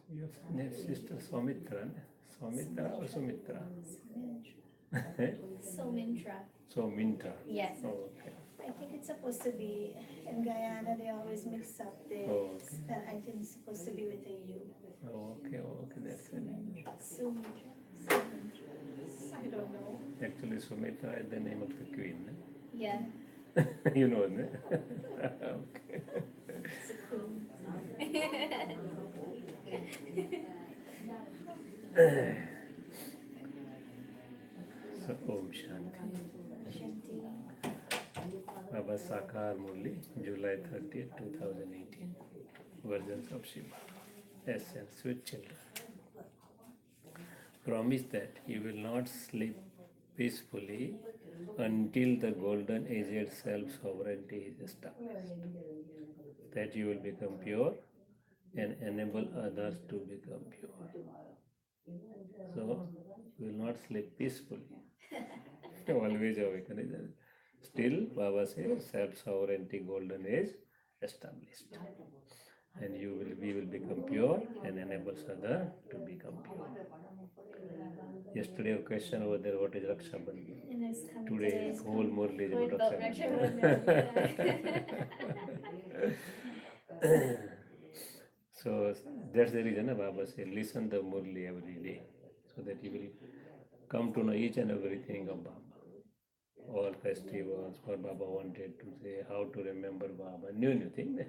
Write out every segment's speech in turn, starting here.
Your sister Somitra, Somitra or Sumitra? Somintra. Somintra. Yes. Oh, okay. I think it's supposed to be in Guyana. They always mix up the. Oh, okay. I think it's supposed to be with a U. Oh, okay, okay, that's it. Sumitra. I don't know. Actually, Sumitra is the name of the queen. Yeah. You know, no? Okay. It's a queen. So, Om Shanti. Shanti. Baba Sakar Murli, July 30th, 2018. Versions of Shiva. Essence, sweet children. Promise that you will not sleep peacefully until the golden aged self-sovereignty is established. That you will become pure and enable others to become pure. So, you will not sleep peacefully. Always awaken, isn't it? Still, Baba says self-sovereignty golden age established. And we will become pure and enables others to become pure. Yesterday, a question over there, what is Raksha Bandhan? Today, whole Murli is about Raksha Bandhan. So that's the reason Baba said, listen the Murli every day, so that you will come to know each and everything of Baba. All festivals, what Baba wanted to say, how to remember Baba, new thing.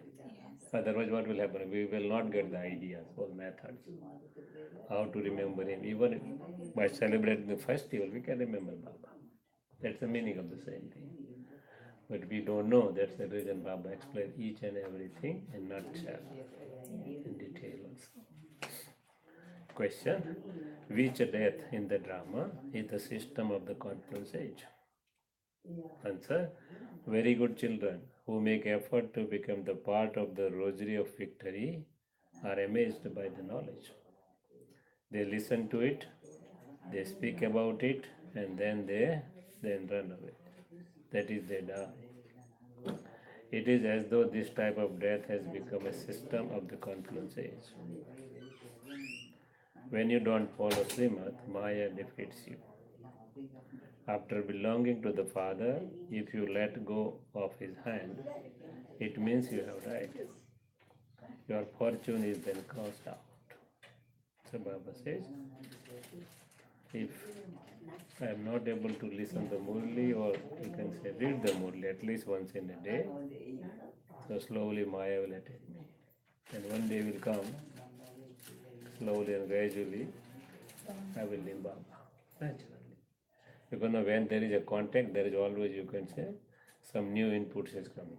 Otherwise, what will happen? We will not get the ideas or methods, how to remember him. Even by celebrating the festival, we can remember Baba. That's the meaning of the same thing. But we don't know. That's the reason Baba explained each and everything in nutshell, in detail also. Question: which death in the drama is the system of the confluence age? Answer: very good children who make effort to become the part of the rosary of victory are amazed by the knowledge. They listen to it, they speak about it, and then run away. That is, they die. It is as though this type of death has become a system of the confluence age. When you don't follow Srimad, Maya defeats you. After belonging to the Father, if you let go of his hand, it means you have died. Your fortune is then cast out. So Baba says, if I am not able to listen the Murli, or you can say read the Murli at least once in a day, so slowly Maya will attack me. And one day will come, slowly and gradually, I will leave Baba, naturally. Because now when there is a contact, there is always, you can say, some new inputs is coming.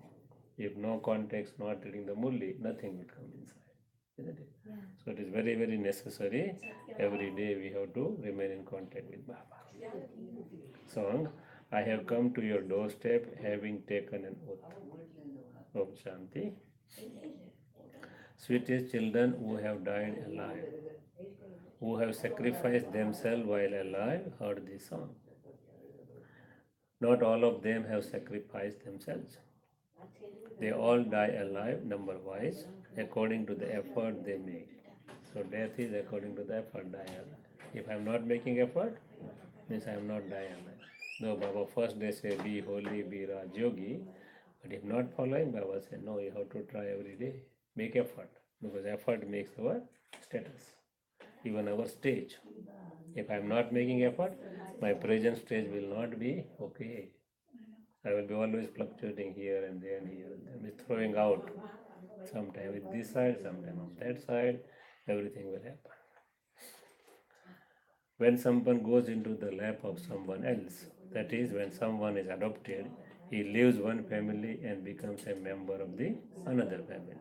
If no context, not reading the Murli, nothing will come inside, isn't it? Yeah. So it is very, very necessary. Every day we have to remain in contact with Baba. Song: I have come to your doorstep having taken an oath. Om Shanti. Sweetest children who have died alive, who have sacrificed themselves while alive, heard this song. Not all of them have sacrificed themselves. They all die alive, number wise, according to the effort they make. So death is according to the effort, die alive. If I am not making effort, means I am not dying alive. No, Baba first they say be holy, be Raj Yogi, but if not following, Baba say no, you have to try every day. Make effort, because effort makes our status, even our stage. If I am not making effort, my present stage will not be okay. I will be always fluctuating here and there and here and there. Means throwing out, sometime with this side, sometime on that side, everything will happen. When someone goes into the lap of someone else, that is, when someone is adopted, he leaves one family and becomes a member of the another family.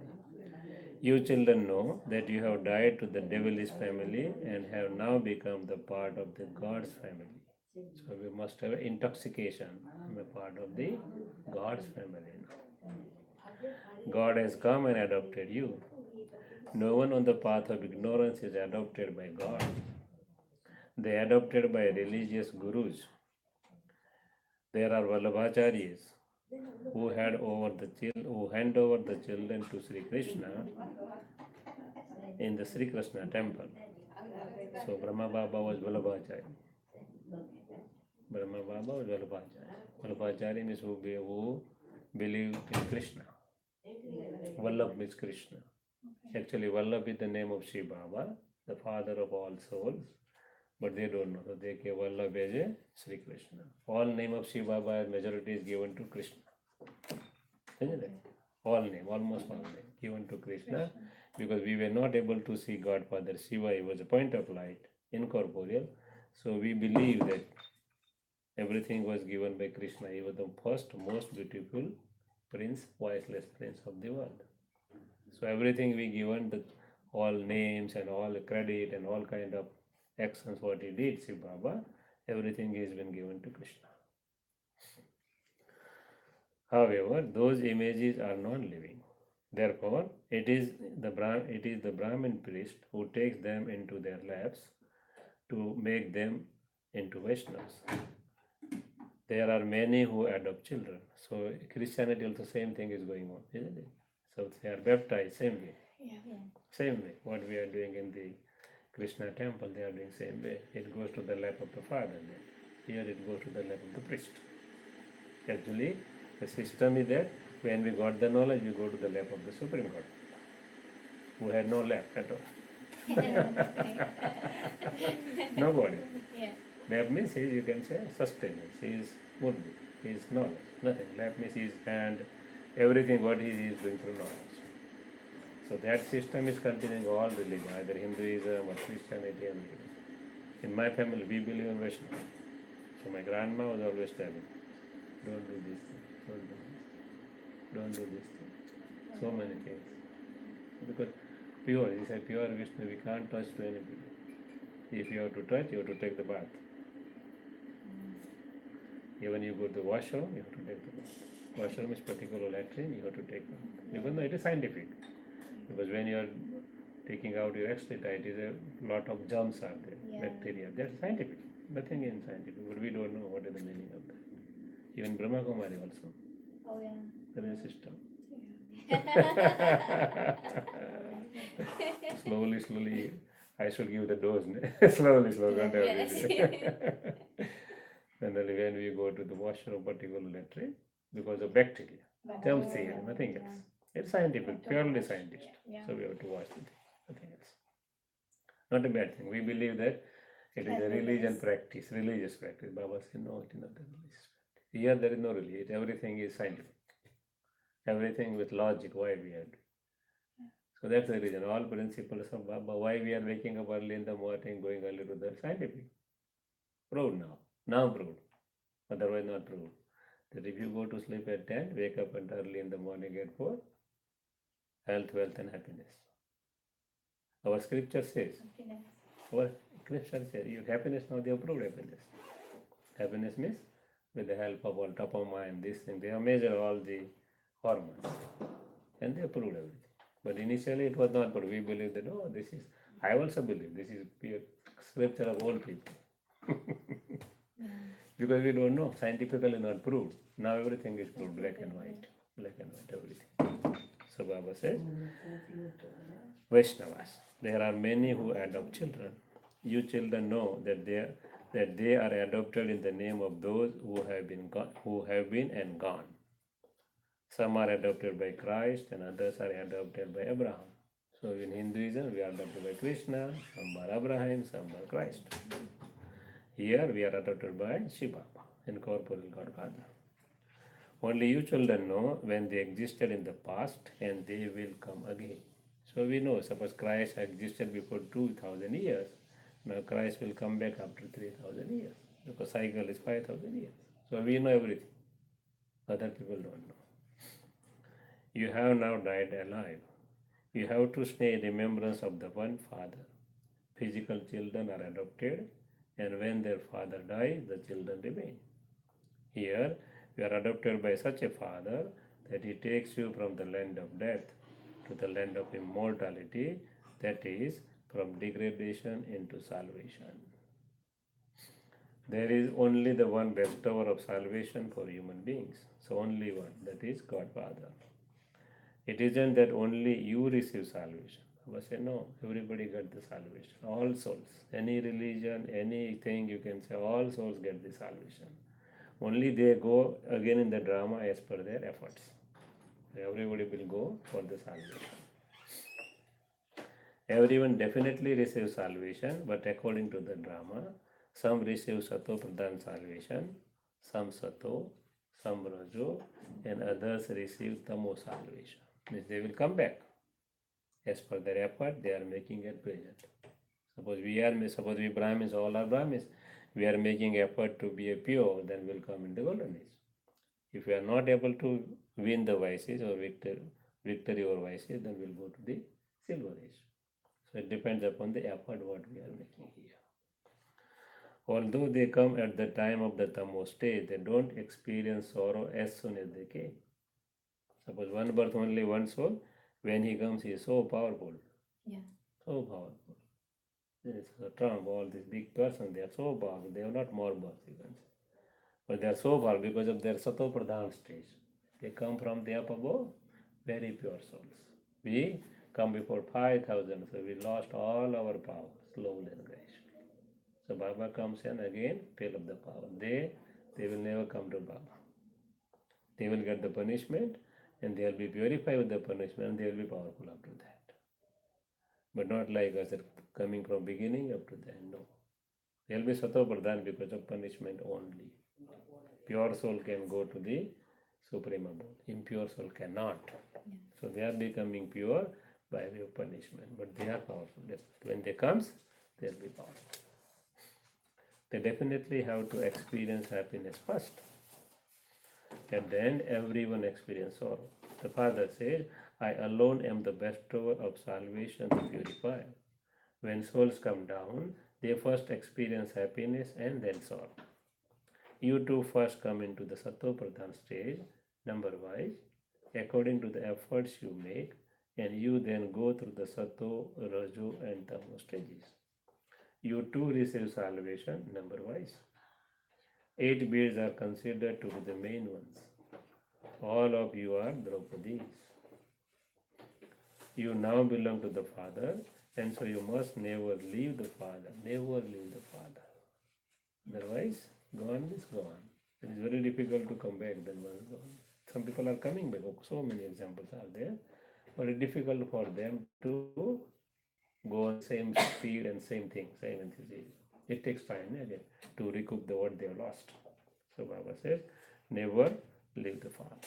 You children know that you have died to the devilish family and have now become the part of the God's family. So we must have intoxication. I'm a part of the God's family now. God has come and adopted you. No one on the path of ignorance is adopted by God. They are adopted by religious gurus. There are Vallabhacharyas who hand over the children to Sri Krishna in the Sri Krishna temple. So Brahma Baba was Vallabhacharya. Brahma Baba was Vallabhacharya. Vallabhacharya means who believe in Krishna. Vallabh means Krishna. Actually, Vallabh is the name of Shiva Baba, the father of all souls, but they don't know. So they give Vallabh as a Sri Krishna. All name of Shiva Baba majority is given to Krishna. Isn't it? All name, almost all name, given to Krishna, because we were not able to see Godfather Shiva. He was a point of light, incorporeal. So we believe that everything was given by Krishna. He was the first, most beautiful prince, voiceless prince of the world. So everything we given, all names and all credit and all kind of actions what he did, Shiv Baba, everything has been given to Krishna. However, those images are non-living. Therefore, it is the Brahmin priest who takes them into their laps to make them into Vaishnavas. There are many who adopt children. So Christianity also same thing is going on, isn't it? So they are baptized same way. Same way. What we are doing in the Krishna temple, they are doing same way. It goes to the lap of the father. Here it goes to the lap of the priest. Actually, the system is that when we got the knowledge, we go to the lap of the Supreme Court, who had no lap at all. Nobody. Lap means you can say sustenance. He is Murli. He is knowledge. Nothing. Lap means his hand, everything what he is doing through knowledge. So that system is continuing all religion, either Hinduism or Christianity. In my family, we believe in Vaishnava. So my grandma was always telling, don't do this thing, don't do this thing. So many things. Because pure, he said pure Vishnu, we can't touch to anything. If you have to touch, you have to take the bath. Even you go to the washroom, you have to take the bath. Washroom is particular latrine, you have to take bath. Because no, it is scientific. Because when you are taking out your excreta, it is a lot of germs are there, bacteria. That's scientific. Nothing is scientific, but we don't know what is the meaning of that. Even Brahma Kumari also. Oh yeah. There is a system. Slowly, I should give the dose. slowly, don't have And then when we go to the washroom, particular latrine, because of bacteria, germs here, nothing else. It's scientific, purely scientific. So we have to wash the thing, nothing else. Not a bad thing. We believe that it is a religious practice. Baba said, no, it is not a religious practice. Here there is no religion. Everything is scientific. Everything with logic, why we are doing. So that's the reason. All principles of Baba, why we are waking up early in the morning, going early to the scientific. Proved now. Now proved. Otherwise not proved. That if you go to sleep at 10, wake up at early in the morning at 4, health, wealth and happiness. Our scripture says, your happiness now, they have proved happiness. Happiness means with the help of all dopamine, this thing, they have measured all the hormones and they have proved everything. But initially it was not, but we believe that, oh, this is, I also believe this is pure scripture of old people. Because we don't know, scientifically not proved. Now everything is proved, black and white, everything. So Baba said, Vaishnavas, there are many who adopt children. You children know that they are adopted in the name of those who have been and gone. Some are adopted by Christ and others are adopted by Abraham. So in Hinduism, we are adopted by Krishna, some by Abraham, some by Christ. Here we are adopted by Shiva, incorporeal Godfather. Only you children know when they existed in the past and they will come again. So we know, suppose Christ existed before 2000 years, now Christ will come back after 3000 years, because cycle is 5000 years. So we know everything. Other people don't know. You have now died alive. You have to stay in remembrance of the one Father. Physical children are adopted, and when their father dies, the children remain. Here, you are adopted by such a Father that he takes you from the land of death to the land of immortality, that is, from degradation into salvation. There is only the one bestower of salvation for human beings. So only one, that is God Father. It isn't that only you receive salvation. I say no, everybody got the salvation. All souls, any religion, anything you can say, all souls get the salvation. Only they go again in the drama as per their efforts. Everybody will go for the salvation. Everyone definitely receives salvation, but according to the drama, some receive Sato Pradhan salvation, some Sato, some Rajo, and others receive Tamo salvation. Means they will come back as per their effort they are making at present. Suppose we Brahmins, all are Brahmins, we are making effort to be a pure, then we'll come in the golden age. If we are not able to win the vices or victory over vices, then we'll go to the silver age. So it depends upon the effort what we are making here. Although they come at the time of the tamo stage, they don't experience sorrow as soon as they came. Suppose one birth only one soul, when he comes he is so powerful. Yeah. So powerful. This is Trump, all these big persons, they are so powerful. They have not more birth, you can say. But they are so powerful because of their Sato Pradhan stage. They come from the up above, very pure souls. We come before 5,000, so we lost all our power, slowly and gradually. So Baba comes and again fill up the power. They will never come to Baba. They will get the punishment and they will be purified with the punishment and they will be powerful after that. But not like us coming from beginning up to the end. No. They will be Sato Pradhan because of punishment only. Pure soul can go to the supreme abode. Impure soul cannot. So they are becoming pure by way of punishment. But they are powerful. When they comes, they will be powerful. They definitely have to experience happiness first. At the end, everyone experiences sorrow. The Father says, I alone am the bestower of salvation, the purifier. When souls come down, they first experience happiness and then sorrow. You too first come into the Sato Pradhan stage, number wise, according to the efforts you make, and you then go through the Sato, Rajo, and Tamo stages. You too receive salvation, number wise. 8 beads are considered to be the main ones. All of you are Draupadis. You now belong to the Father, and so you must never leave the Father. Never leave the Father. Otherwise, gone is gone. It is very difficult to come back then once gone. Some people are coming back. So many examples are there. But it's difficult for them to go on the same speed and same thing, same enthusiasm. It takes time again to recoup the what they have lost. So Baba says, never leave the Father.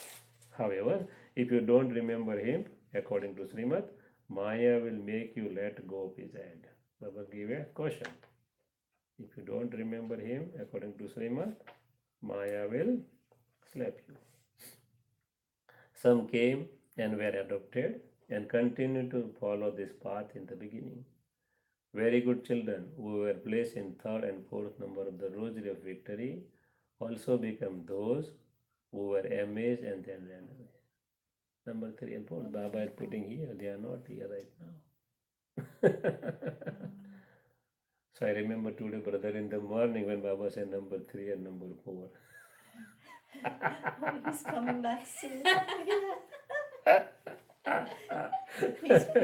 However, if you don't remember him, according to Srimad, Maya will make you let go of his hand. Baba gave a caution. If you don't remember him, according to Srimad, Maya will slap you. Some came and were adopted and continued to follow this path in the beginning. Very good children who were placed in third and fourth number of the rosary of victory also become those who were amazed and then ran away. Number 3 and 4, Baba is putting here, they are not here right now. So I remember today, brother, in the morning when Baba said number 3 and number 4. Oh, he's coming back soon.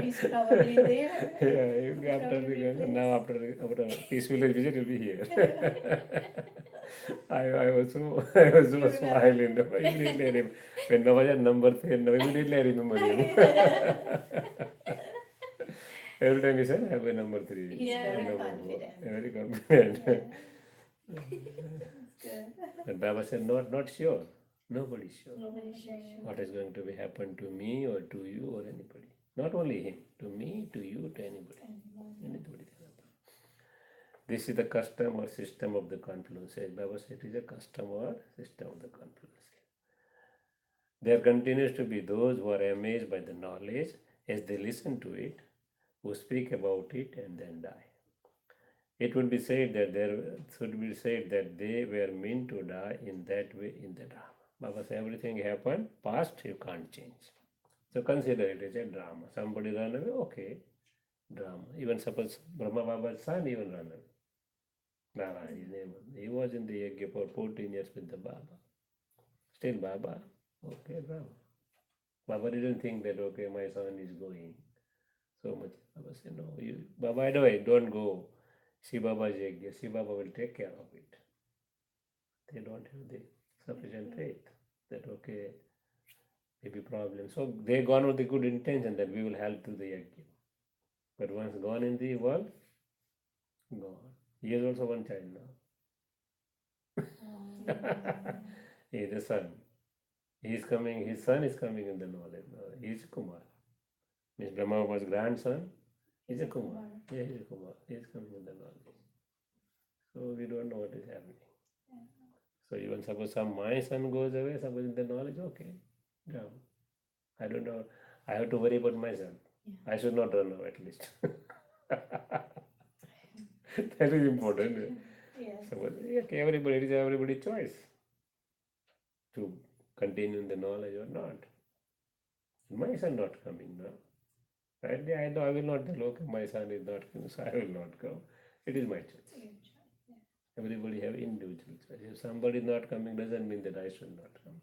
He's probably there. Yeah, after Peace Village visit, he'll be here. I was so smiling. Immediately, when Baba said number 3, immediately I remember him. Every time he said, I have a number 3. He's very number confident. 4. Very confident. That's good. And Baba said, not sure. Nobody's sure. Nobody's sure. What is going to be happen to me or to you or anybody. Not only him, to me, to you, to anybody. Anybody can happen. This is the custom or system of the confluence. As Baba said, it is a custom or system of the confluence. There continues to be those who are amazed by the knowledge as they listen to it, who speak about it and then die. It would be said that they were meant to die in that way in the drama. Baba said everything happened, past you can't change. So consider it as a drama. Somebody ran away, okay, drama. Even suppose Brahma Baba's son even ran away. Narayan, his name was. He was in the yajna for 14 years with the Baba. Still Baba, okay, Baba. Baba didn't think that, okay, my son is going so much. Baba said, no, you, Baba, I don't go. See Baba's yajna. See Baba will take care of it. They don't have the sufficient faith that, okay, maybe problem. So they gone with the good intention that we will help to the yajna. But once gone in the world, gone. He has also one child now. He is the son. He is coming, his son is coming in the knowledge. He is Kumar. Means Brahma was grandson. He is a Kumar. Yeah, he is a Kumar. He is coming in the knowledge. So we don't know what is happening. So even suppose my son goes away, suppose in the knowledge, okay. No. I don't know. I have to worry about myself. I should not run now at least. That is important. Yes. Suppose, okay, everybody, it is everybody's choice to continue in the knowledge or not. My son not coming now. Right? I know I will not tell, okay, my son is not coming, so I will not come. It is my choice. Everybody have individual choice. If somebody is not coming doesn't mean that I should not come.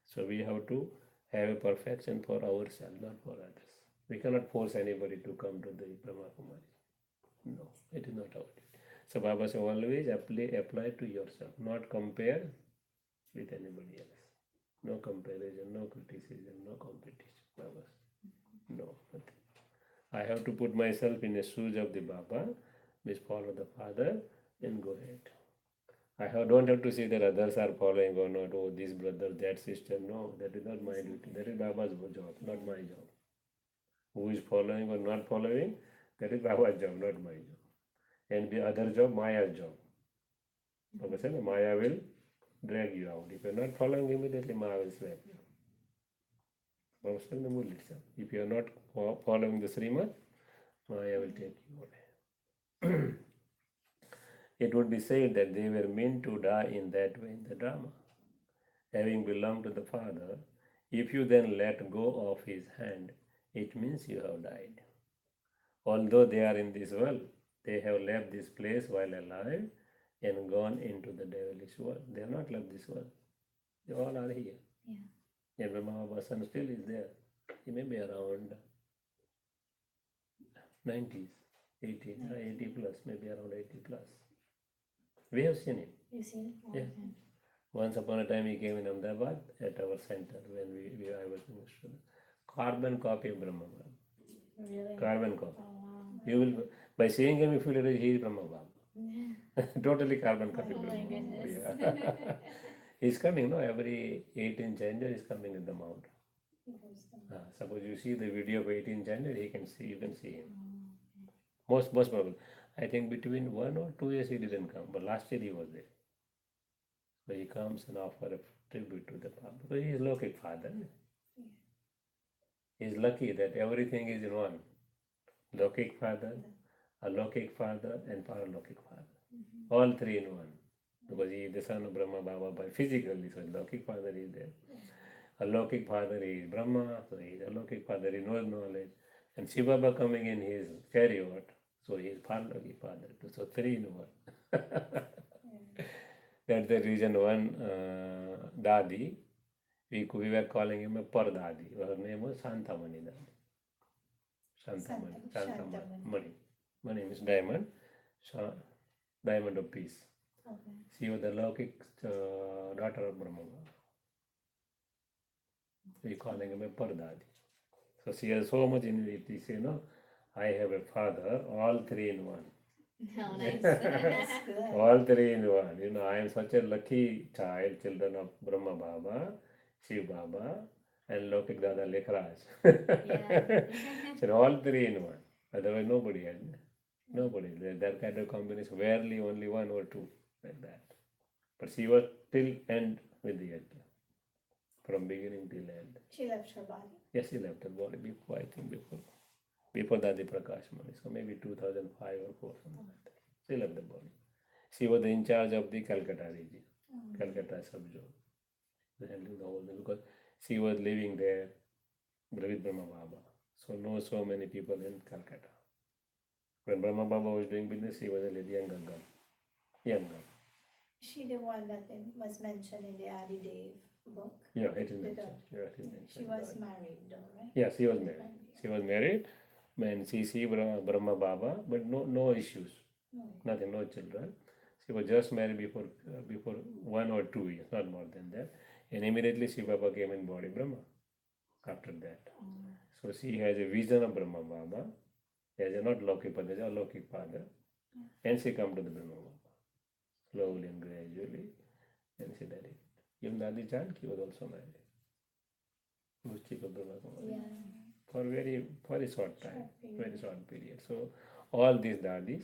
So we have to have a perfection for ourselves, not for others. We cannot force anybody to come to the Brahma Kumari. No, it is not our duty. So Baba says always apply to yourself, not compare with anybody else. No comparison, no criticism, no competition. Baba says, no, nothing. I have to put myself in the shoes of the Baba, means follow the Father and go ahead. Don't have to see that others are following or not, oh, this brother, that sister. No, that is not my duty. That is Baba's job, not my job. Who is following or not following, that is Baba's job, not my job. And the other job, Maya's job. Baba said, Maya will drag you out. If you are not following immediately, Maya will slap you. Baba said the Murli itself. If you are not following the Srimad, Maya will take you away. It would be said that they were meant to die in that way in the drama. Having belonged to the Father, if you then let go of his hand, it means you have died. Although they are in this world, they have left this place while alive and gone into the devilish world. They have not left this world. They all are here. Yeah. And Brahma Baba's son still is there. He may be around 90s, 80 plus, maybe around 80 plus. We have seen him. You've seen it? Yeah. Once upon a time he came in Ahmedabad at our center when I was in the student. Carbon copy of Brahma Baba. Really? Carbon copy. Oh, wow. You will, by seeing him, you feel that he is Brahma Baba. Totally carbon copy of Oh Brahma my Baba. goodness. Yeah. He's coming, no? Every 18th January he's coming in the mount. Suppose you see the video of 18th January, you can see him. Most probable. I think between 1 or 2 years he didn't come, but last year he was there. So he comes and offers a tribute to the Baba. So he is Lokik Father. He is lucky that everything is in one. Lokik Father, Alokik Father, and Paralokik Father. All three in one. Because he is the son of Brahma Baba by physically, so Lokik Father is there. Alokik Father is Brahma, so he is Alokik Father, he knows knowledge. And Shiva Baba coming in his chariot, so he is Paralokik Father too. So three in one. That's the reason one Dadi, we were calling him a Pardadi. Her name was Santamani Dadi. Santamani. Mani means diamond. Diamond of peace. Okay. She was the Laukik daughter of Brahma. We calling him a Pardadi. So she has so much in it. She say, no, I have a father, all three in one. Oh, nice. That's good. All three in one. I am such a lucky child, children of Brahma Baba, Shiv Baba, and Lokik Dada Lekhraj. So all three in one. Otherwise, nobody had. Nobody. That kind of combination, rarely only one or two, like that. But she was till end with the yajna. From beginning till end. She left her body. Yes, she left her body before, I think before Dadi Prakash Mani. So maybe 2005 or 4, something like that. She left the body. She was in charge of the Calcutta region, Calcutta sub-zone. Handling the whole thing because she was living there with Brahma Baba. So know so many people in Calcutta. When Brahma Baba was doing business, she was a young girl. Younger. She the one that was mentioned in the Adi Dev book. Yeah, it is The mentioned. daughter. Yeah, it is She mentioned. was married though, right? Yeah, she was married. She was married. And she see Brahma Baba, but no issues, No. nothing, no children. She was just married before 1 or 2 years, not more than that. And immediately Shiva Baba came in body Brahma after that. So she has a vision of Brahma Baba as a not Lokik Father, as a Lokik Father. And she come to the Brahma Baba slowly and gradually. And she did it. Even Dadi Janki was also married. Gusti Brahma Kumari. Yeah. For very short time, Short very short period. So all these Dadis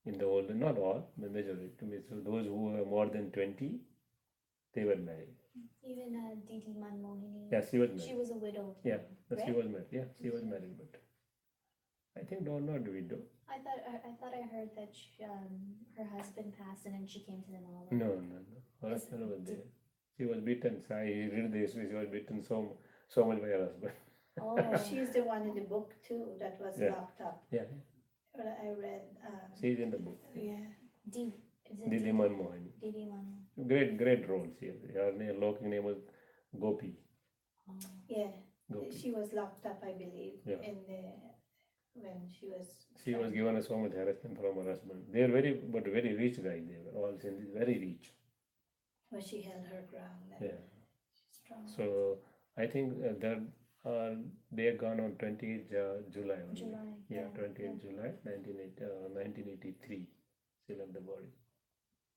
in the old, not all, the majority, so those who were more than 20, they were married. Even Didi Manmohini. Yeah, she was married. She was a widow. Yeah, right? she was married. Yeah, she was married, but I think not widow. I thought I heard that her husband passed and then she came to the knowledge. No. Her husband was there. She was beaten. I read the history. She was beaten so much by her husband. Oh, She's the one in the book too that was Yeah. locked up. Yeah, Well, I read. she's in the book. Yeah. is it Didi Manmohan. Didi Manmohan. Great role she had. Her Lokik name was Gopi. Oh. Yeah. Gopi. She was locked up, I believe, Yeah. when she was. She was given so much harassment from her husband. They are very rich guys. They were all very rich. But she held her ground. And Yeah. Strong. So I think they are gone on 28th July only. July. Yeah, 28th July 1983. She left the body.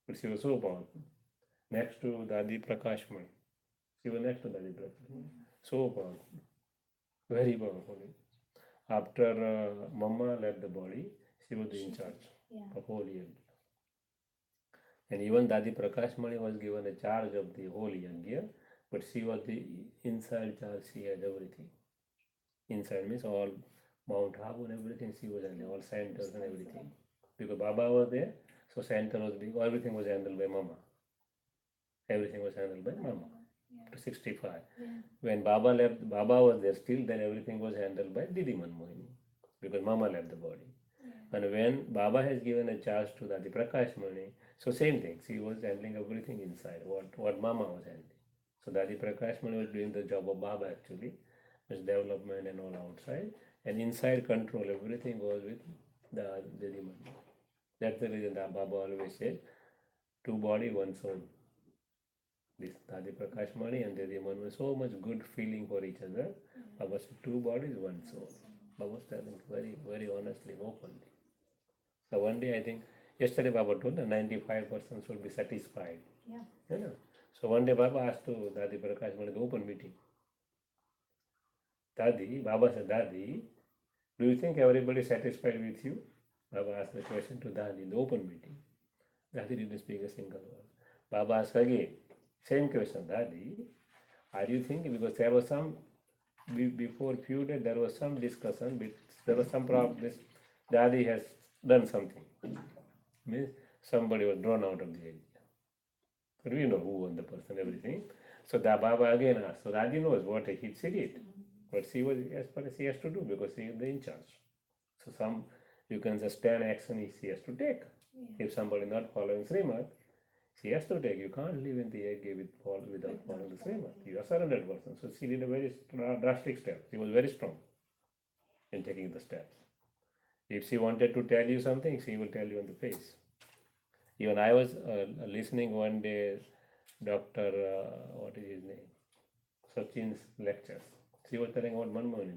But she was so powerful. Next to Dadi Prakashman. She was next to Dadi Prakashman. So powerful. Very powerful. After Mama left the body, she was in charge Yeah. of whole yajna. And even Dadi Prakash Mani was given a charge of the whole yajna, but she was the inside charge. She had everything. Inside means all Mount Abu and everything. She was handling all centers and everything. Because Baba was there, so center was big. Everything was handled by Mama. Everything was handled by Mama. To 65. Yeah. When Baba left, Baba was there still. Then everything was handled by Didi Manmohini because Mama left the body. And when Baba has given a charge to Dadi Prakash Mani, so same thing. She was handling everything inside. What Mama was handling. So Dadi Prakash Mani was doing the job of Baba actually, was development and all outside, and inside control everything was with the Didi Mani. That's the reason that Baba always said, two body, one soul. This Dadi Prakash Mani and Didi Mani was so much good feeling for each other. Baba said, two bodies, one soul. Baba was telling very honestly, openly. So one day I think, yesterday Baba told that 95% should be satisfied. Yeah. You know? So one day Baba asked to Dadi Prakash Mani, the open meeting. Baba said, Dadi, do you think everybody is satisfied with you? Baba asked the question to Dadi in the open meeting. Dadi didn't speak a single word. Baba asked again, same question, Dadi, are you thinking, because there was some, before few days there was some discussion, there was some problem, this Dadi has done something. Means somebody was drawn out of the area. But we know who was the person, everything. So the Baba again asked. So Dadi knows what she did. But she was as far as she has to do because she is the in charge. So some you can just stand action she has to take. If somebody not following Srimad, she has to take. You can't live in the yajna without following the Srimad. You are surrendered person. So she did a very drastic step. She was very strong in taking the steps. If she wanted to tell you something, she will tell you on the face. Even I was listening one day, Dr. What is his name? Sachin's lectures. She was telling about Manmohan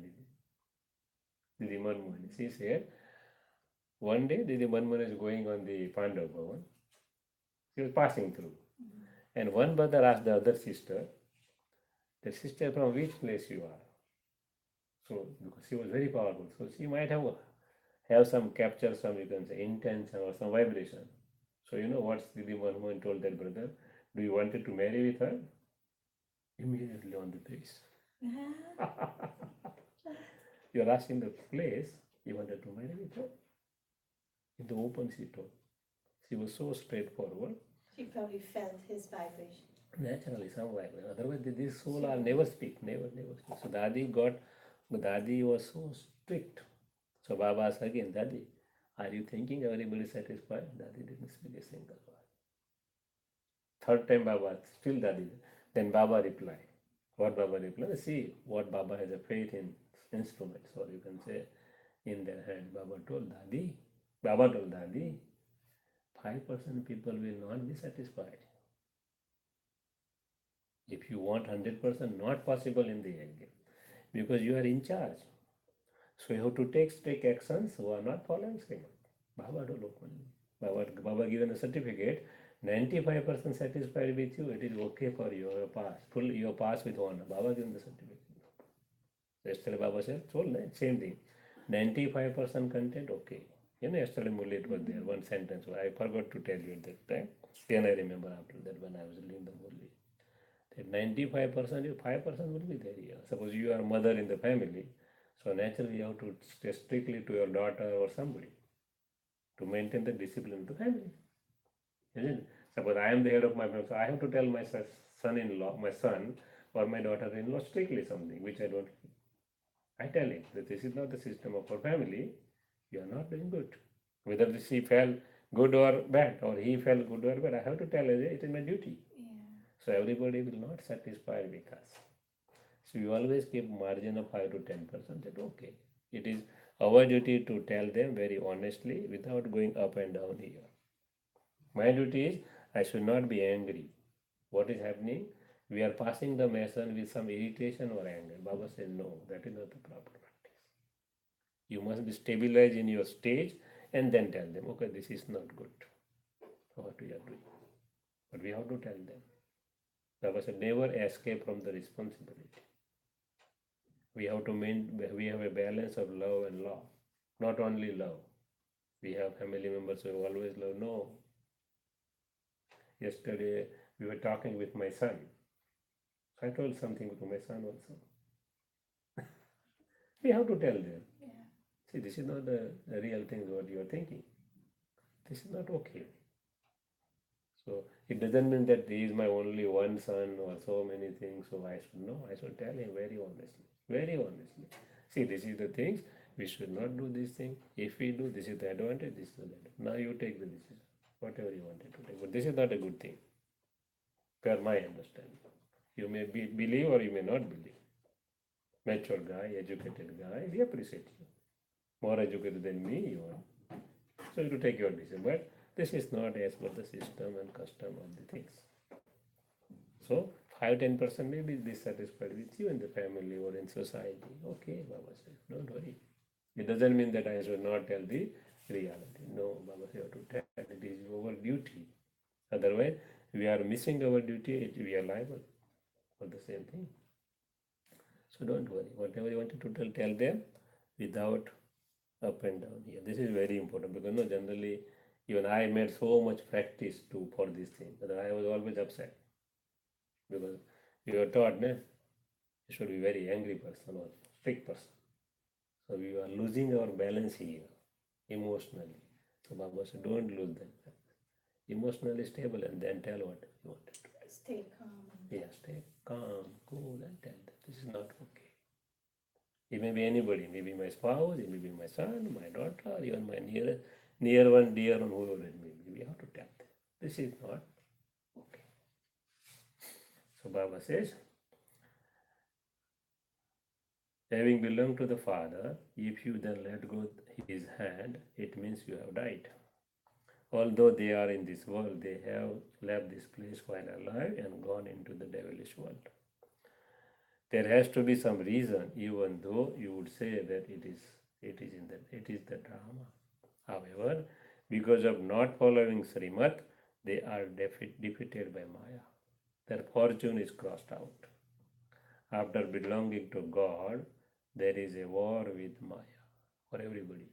Didi Manmohan. She said, one day Didi Manmohan is going on the Pandav Bhavan. She was passing through. And one brother asked the other sister, the sister, from which place you are? So, because she was very powerful, so she might have some capture some, you can say, intention or some vibration. So you know what Didi Manmohan told that brother? Do you wanted to marry with her? Immediately on the face. You are asking the place, you wanted to marry with her? In the open she told. She was so straightforward. She probably felt his vibration. Naturally, some vibration. Otherwise, this soul will never speak, never speak. So Dadi was so strict. So Baba asked again, Dadi, Are you thinking everybody satisfied? Dadi didn't speak a single word. Third time Baba, still Dadi. Then Baba replied. What Baba replied? See what Baba has a faith in instruments, or you can say in their hand. Baba told Dadi, 5% people will not be satisfied. If you want 100%, not possible in the end, because you are in charge. So you have to take actions who are not following Srimad. Baba told openly. Baba given a certificate, 95% satisfied with you, it is okay for you, your pass. Full your pass with honor. Baba given the certificate. Yesterday Baba said, told same thing. 95% content, okay. Yesterday Murli it was there, one sentence. I forgot to tell you at that time. Then I remember after that when I was doing the Murli. That 95%, 5% will be there here. Suppose you are a mother in the family, so naturally you have to stay strictly to your daughter or somebody to maintain the discipline of the family. Isn't it? Suppose I am the head of my family, so I have to tell my son-in-law, my son or my daughter-in-law strictly something which I don't. I tell him that this is not the system of our family. You are not doing good. Whether she felt good or bad, or he felt good or bad, I have to tell her it is my duty. Yeah. So everybody will not satisfy with us. So we always keep margin of 5 to 10%. That okay. It is our duty to tell them very honestly without going up and down here. My duty is I should not be angry. What is happening? We are passing the lesson with some irritation or anger. Baba says no, that is not the proper practice. You must be stabilized in your stage and then tell them, okay, this is not good. What we are doing. But we have to tell them. Baba said never escape from the responsibility. We have to we have a balance of love and law. Not only love. We have family members who always love. No. Yesterday we were talking with my son. I told something to my son also. We have to tell them. Yeah. See, this is not the real thing what you are thinking. This is not okay. So it doesn't mean that he is my only one son or so many things. So I should know. I should tell him very honestly. Very honestly. See, this is the things. We should not do this thing. If we do, this is the advantage, this is the advantage. Now you take the decision. Whatever you wanted to take. But this is not a good thing. Per my understanding. You may believe or you may not believe. Mature guy, educated guy, we appreciate you. More educated than me, you are. So you take your decision. But this is not as per the system and custom of the things. So 5-10% may be dissatisfied with you in the family or in society. Okay, Baba says, don't worry. It doesn't mean that I should not tell the reality. No, Baba says you have to tell. It is our duty. Otherwise, we are missing our duty. We are liable for the same thing. So don't worry. Whatever you wanted to tell them without up and down here. This is very important because no, generally even I made so much practice for this thing, but I was always upset because we were taught, you should be very angry person or strict person. So we were losing our balance here emotionally. So Baba said, don't lose that balance. Emotionally stable and then tell what you wanted to. Stay calm. Yeah, stay calm, cool, and tell them this is not okay. It may be anybody, maybe my spouse, it may be my son, my daughter, even my near one, dear one, whoever it may be. We have to tell them this is not okay. So Baba says, having belonged to the Father, if you then let go his hand, it means you have died. Although they are in this world, they have left this place while alive and gone into the devilish world. There has to be some reason, even though you would say that it is the drama. However, because of not following Srimad, they are defeated by Maya. Their fortune is crossed out. After belonging to God, there is a war with Maya for everybody.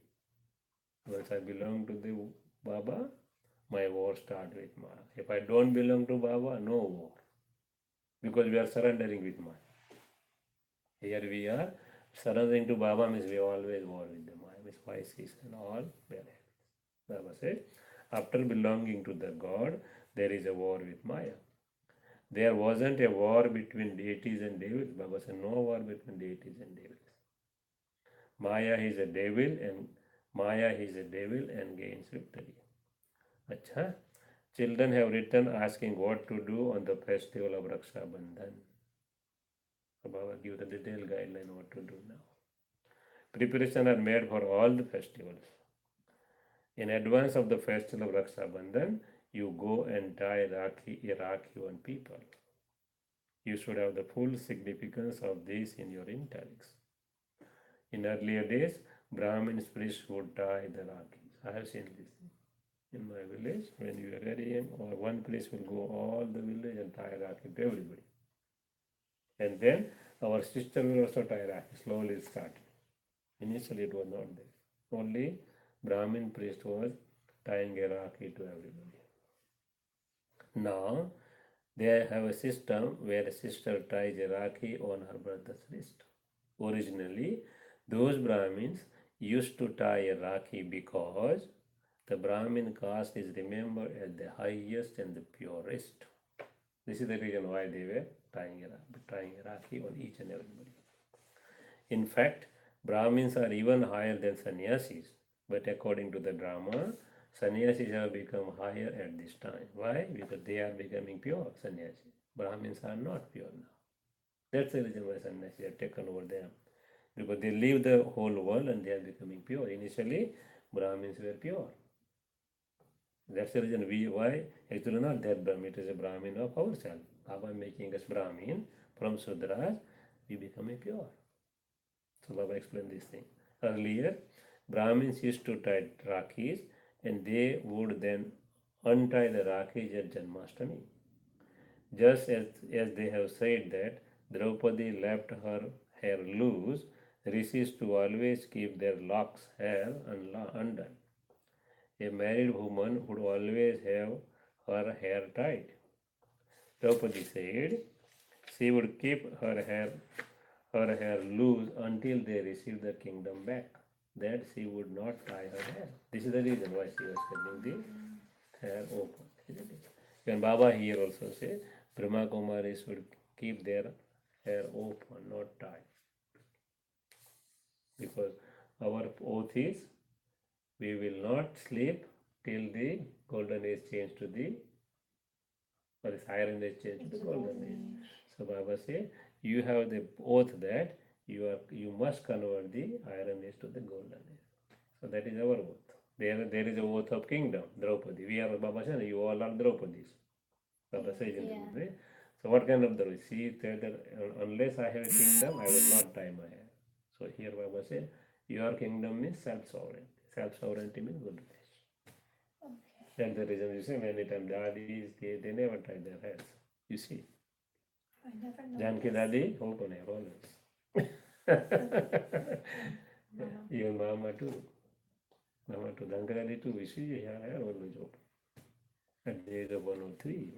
Once I belong to the Baba, my war starts with Maya. If I don't belong to Baba, no war. Because we are surrendering with Maya. Here we are surrendering to Baba means we always war with the Maya, means vices and all bad habits. Baba said, after belonging to the God, there is a war with Maya. There wasn't a war between deities and devils. Baba said, no war between deities and devils. Maya is a devil and Maya is a devil and gains victory. Acha. Children have written asking what to do on the festival of Raksha Bandhan. So Baba give the detailed guideline what to do now. Preparation are made for all the festivals. In advance of the festival of Raksha Bandhan, you go and tie Rakhi on people. You should have the full significance of this in your italics. In earlier days, Brahmins priests would tie the Rakhis. I have seen this in my village. When you are very young, or one priest will go all the village and tie Rakhi to everybody. And then our sister will also tie Rakhi. Slowly it started. Initially it was not there. Only Brahmin priest was tying a Rakhi to everybody. Now they have a system where a sister ties a Rakhi on her brother's wrist. Originally, those Brahmins used to tie a Rakhi because the Brahmin caste is remembered as the highest and the purest. This is the reason why they were tying a Rakhi on each and everybody. In fact, Brahmins are even higher than sannyasis, but according to the drama, sannyasis have become higher at this time. Why? Because they are becoming pure sannyasis. Brahmins are not pure now. That's the reason why sannyasis have taken over them. Because they leave the whole world and they are becoming pure. Initially, Brahmins were pure. That's the reason why actually not that Brahmin, it is a Brahmin of ourselves. Baba making us Brahmin from Sudras, we become a pure. So Baba explained this thing. Earlier, Brahmins used to tie Rakhis and they would then untie the Rakhis at Janmashtami. Just as they have said that Draupadi left her hair loose, rishis to always keep their locks hair undone. A married woman would always have her hair tied. Draupadi said she would keep her hair loose until they received the kingdom back. That she would not tie her hair. This is the reason why she was keeping the hair open. Isn't it? When Baba here also says Brahma Kumaris should keep their hair open, not tied. Because our oath is we will not sleep till the golden age change to the, or this iron age change to the golden age. So Baba says you have the oath that you must convert the iron age to the golden age. So that is our oath. There is a oath of kingdom, Draupadi. We are Baba saying you all are Draupadis. Baba says in the way. So what kind of Draupadi? She said that unless I have a kingdom, I will not tie my hair. So here Baba says your kingdom means self-sovereignty. Self-sovereignty means goodness. That's the reason you see many times daddies, they never tie their hairs. You see. I never know. Janki daddy, open hair always. Even mama too. Mama too. Janki daddy too. You see her hair always open. At the age of 103.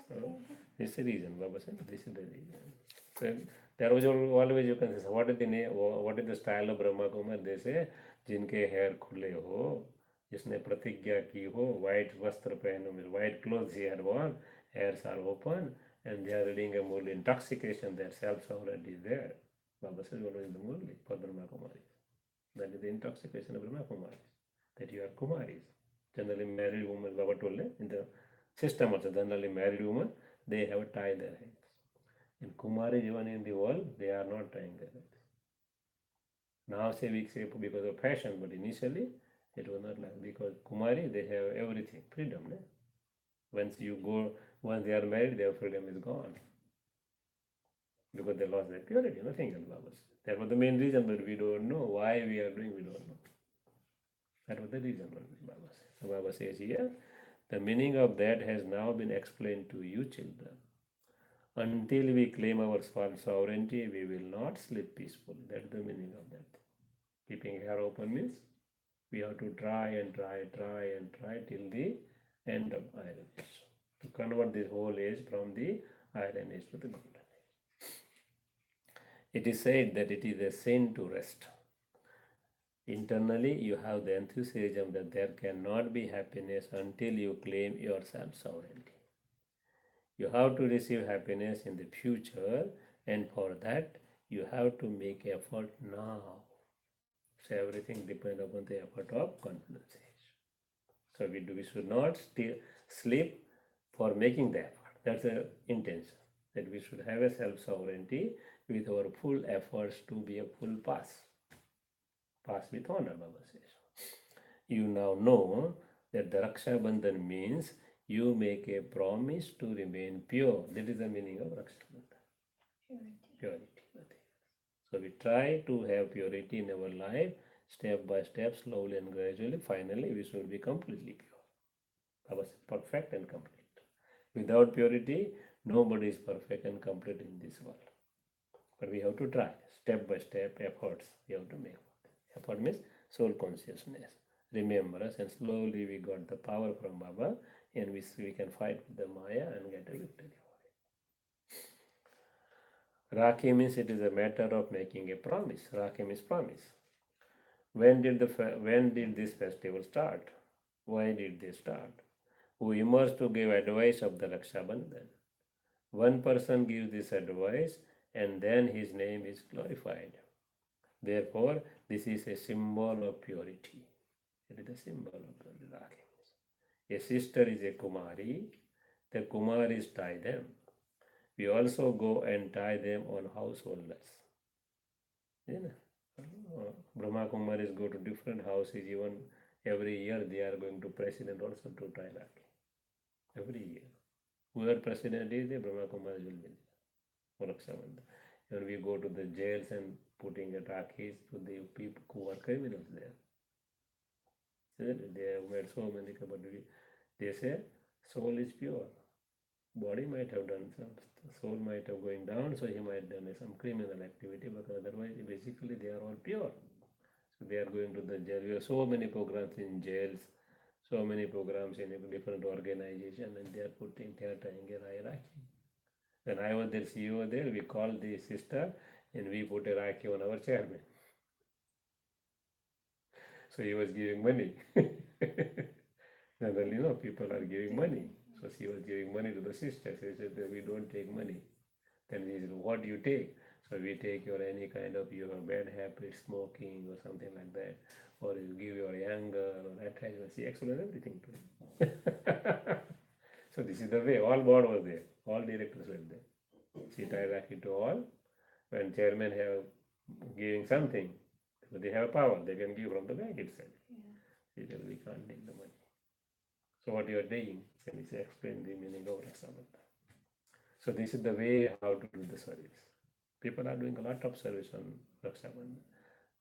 So this is the reason. Baba said this is the reason. So there was always you can say what is the name, what is the style of Brahma Kumar? They say जिनके hair खुले हो, जिसने प्रतिज्ञा की हो, white वस्त्र पहनो, means white clothes he had worn, hairs are open, and they are reading a Murli. Intoxication, their self-sovereignty is there. Baba says one is the Murli for Brahma Kumaris. That is the intoxication of Brahma Kumaris. That you are Kumaris. Generally married women, Baba told in the system also, generally married women, they have tied their heads. In Kumaris, even in the world, they are not tying their heads. Now say we say because of fashion, but initially it was not like, because Kumari they have everything, freedom. Ne? Once they are married, their freedom is gone. Because they lost their purity, nothing else, Baba said. That was the main reason, but we don't know why we are doing, we don't know. That was the reason, Baba says. So Baba says here, the meaning of that has now been explained to you children. Until we claim our sovereignty, we will not sleep peacefully. That's the meaning of that. Keeping hair open means we have to try and try till the end of iron age. To convert this whole age from the iron age to the golden age. It is said that it is a sin to rest. Internally, you have the enthusiasm that there cannot be happiness until you claim your self-sovereignty. You have to receive happiness in the future, and for that, you have to make effort now. So everything depends upon the effort of confidence. So we should not sleep for making the effort. That's the intention. That we should have a self-sovereignty with our full efforts to be a full pass. Pass with honor, Baba says. You now know that the Raksha Bandhan means you make a promise to remain pure. That is the meaning of Raksha Bandhan. Purity. Nothing. So we try to have purity in our life, step by step, slowly and gradually. Finally, we should be completely pure. Baba said, perfect and complete. Without purity, nobody is perfect and complete in this world. But we have to try, step by step efforts we have to make. Effort means soul consciousness, remembrance, and slowly we got the power from Baba, and we can fight with the Maya and get a victory. Rakhi means it is a matter of making a promise. Rakhi means promise. When did this festival start? Why did they start? Who emerged to give advice of the Raksha Bandhan? One person gives this advice and then his name is glorified. Therefore, this is a symbol of purity. It is a symbol of purity. A sister is a Kumari. The Kumaris tie them. We also go and tie them on householders. You know, Brahma Kumaris go to different houses. Even every year they are going to president also to tie Rakhi. Every year. Whoever president is, the Brahma Kumaris will be there. When we go to the jails and putting a Rakhis to the people who are criminals there. They have made so many, but they say soul is pure. Body might have done some, soul might have going down, so he might have done some criminal activity, but otherwise, basically, they are all pure. So they are going to the jail. We have so many programs in jails, so many programs in different organizations, and they are tying a Rakhi. When I was their CEO there, we called the sister and we put a Rakhi on our chairman. So he was giving money. Generally, people are giving money. So she was giving money to the sister. She said that we don't take money. Then he said, what do you take? So we take your any kind of your bad habit, smoking or something like that, or you give your anger or attachment. She explained everything to him. So this is the way. All board was there. All directors were there. She tied Rakhi to all. When chairman have giving something, so they have power. They can give from the bank itself. She said, we can't take the money. So what you are doing? Can you explain the meaning of Raksha Bandhan? So this is the way how to do the service. People are doing a lot of service on Raksha Bandhan.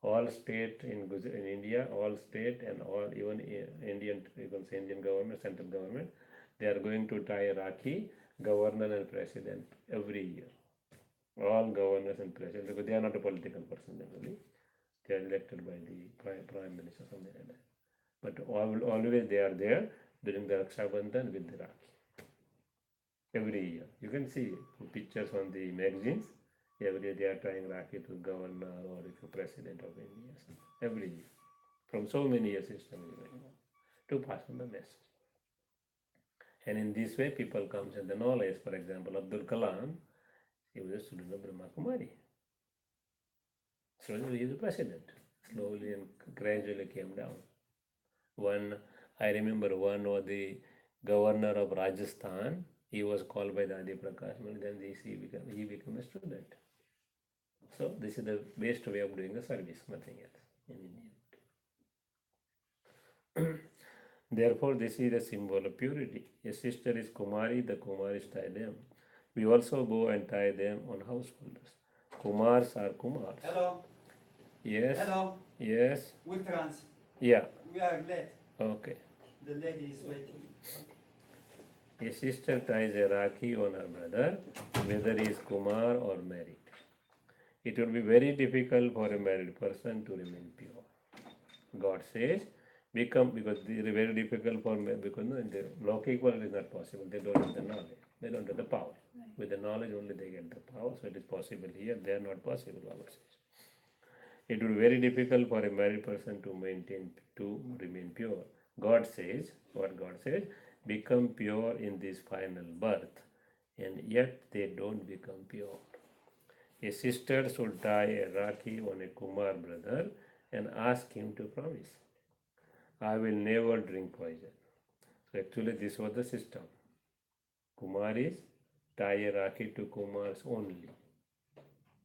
All state in India, all state and all even Indian, you can say Indian government, central government, they are going to tie Rakhi, governor and president every year. All governors and presidents, because they are not a political person generally. They are elected by the prime minister, something like that. But always they are there during the Raksha Bandhan with the Rakhi. Every year. You can see pictures on the magazines. Every year they are tying Rakhi to governor or if president of India. Every year. From so many years system is going on to pass on the message. And in this way people comes in the knowledge. For example, Abdul Kalam, he was a student of Brahma Kumari. So he is the president. Slowly and gradually came down. I remember one was the governor of Rajasthan. He was called by the Adi Prakash, and then he became a student. So this is the best way of doing the service, nothing else in India. Therefore, this is a symbol of purity. A sister is Kumari, the Kumaris tie them. We also go and tie them on householders. Kumars are Kumars. Hello. Yes. Hello. Yes. We trans. Yeah. We are late. Okay. The lady is waiting. A sister ties a Rakhi on her brother, whether he is Kumar or married. It will be very difficult for a married person to remain pure. God says, because it is very difficult because in the Lokik world it is not possible. They don't have the knowledge. They don't have the power. Right. With the knowledge only they get the power. So it is possible here. They are not possible, Baba says. It will be very difficult for a married person to remain pure. God says, what God says, become pure in this final birth, and yet they don't become pure. A sister should tie a Rakhi on a Kumar brother and ask him to promise, I will never drink poison. So actually this was the system. Kumaris tie a Rakhi to Kumars only,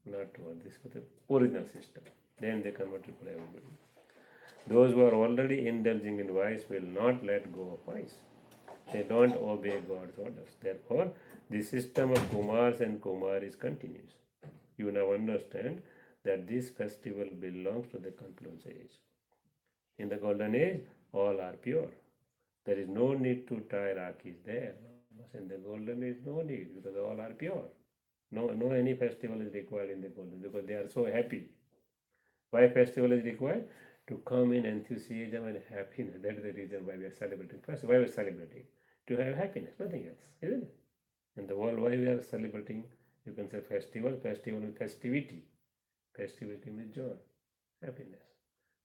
not to others. This was the original system. Then they converted for everybody. Those who are already indulging in vice will not let go of vice. They don't obey God's orders. Therefore, the system of Kumars and Kumaris continues. You now understand that this festival belongs to the confluence age. In the golden age, all are pure. There is no need to tie Rakhis there. In the golden age, no need because all are pure. No any festival is required in the golden because they are so happy. Why festival is required? To come in enthusiasm and happiness. That is the reason why we are celebrating. First, why we are celebrating? To have happiness, nothing else, isn't it? In the world, why we are celebrating? You can say festival with festivity. Festivity means joy, happiness.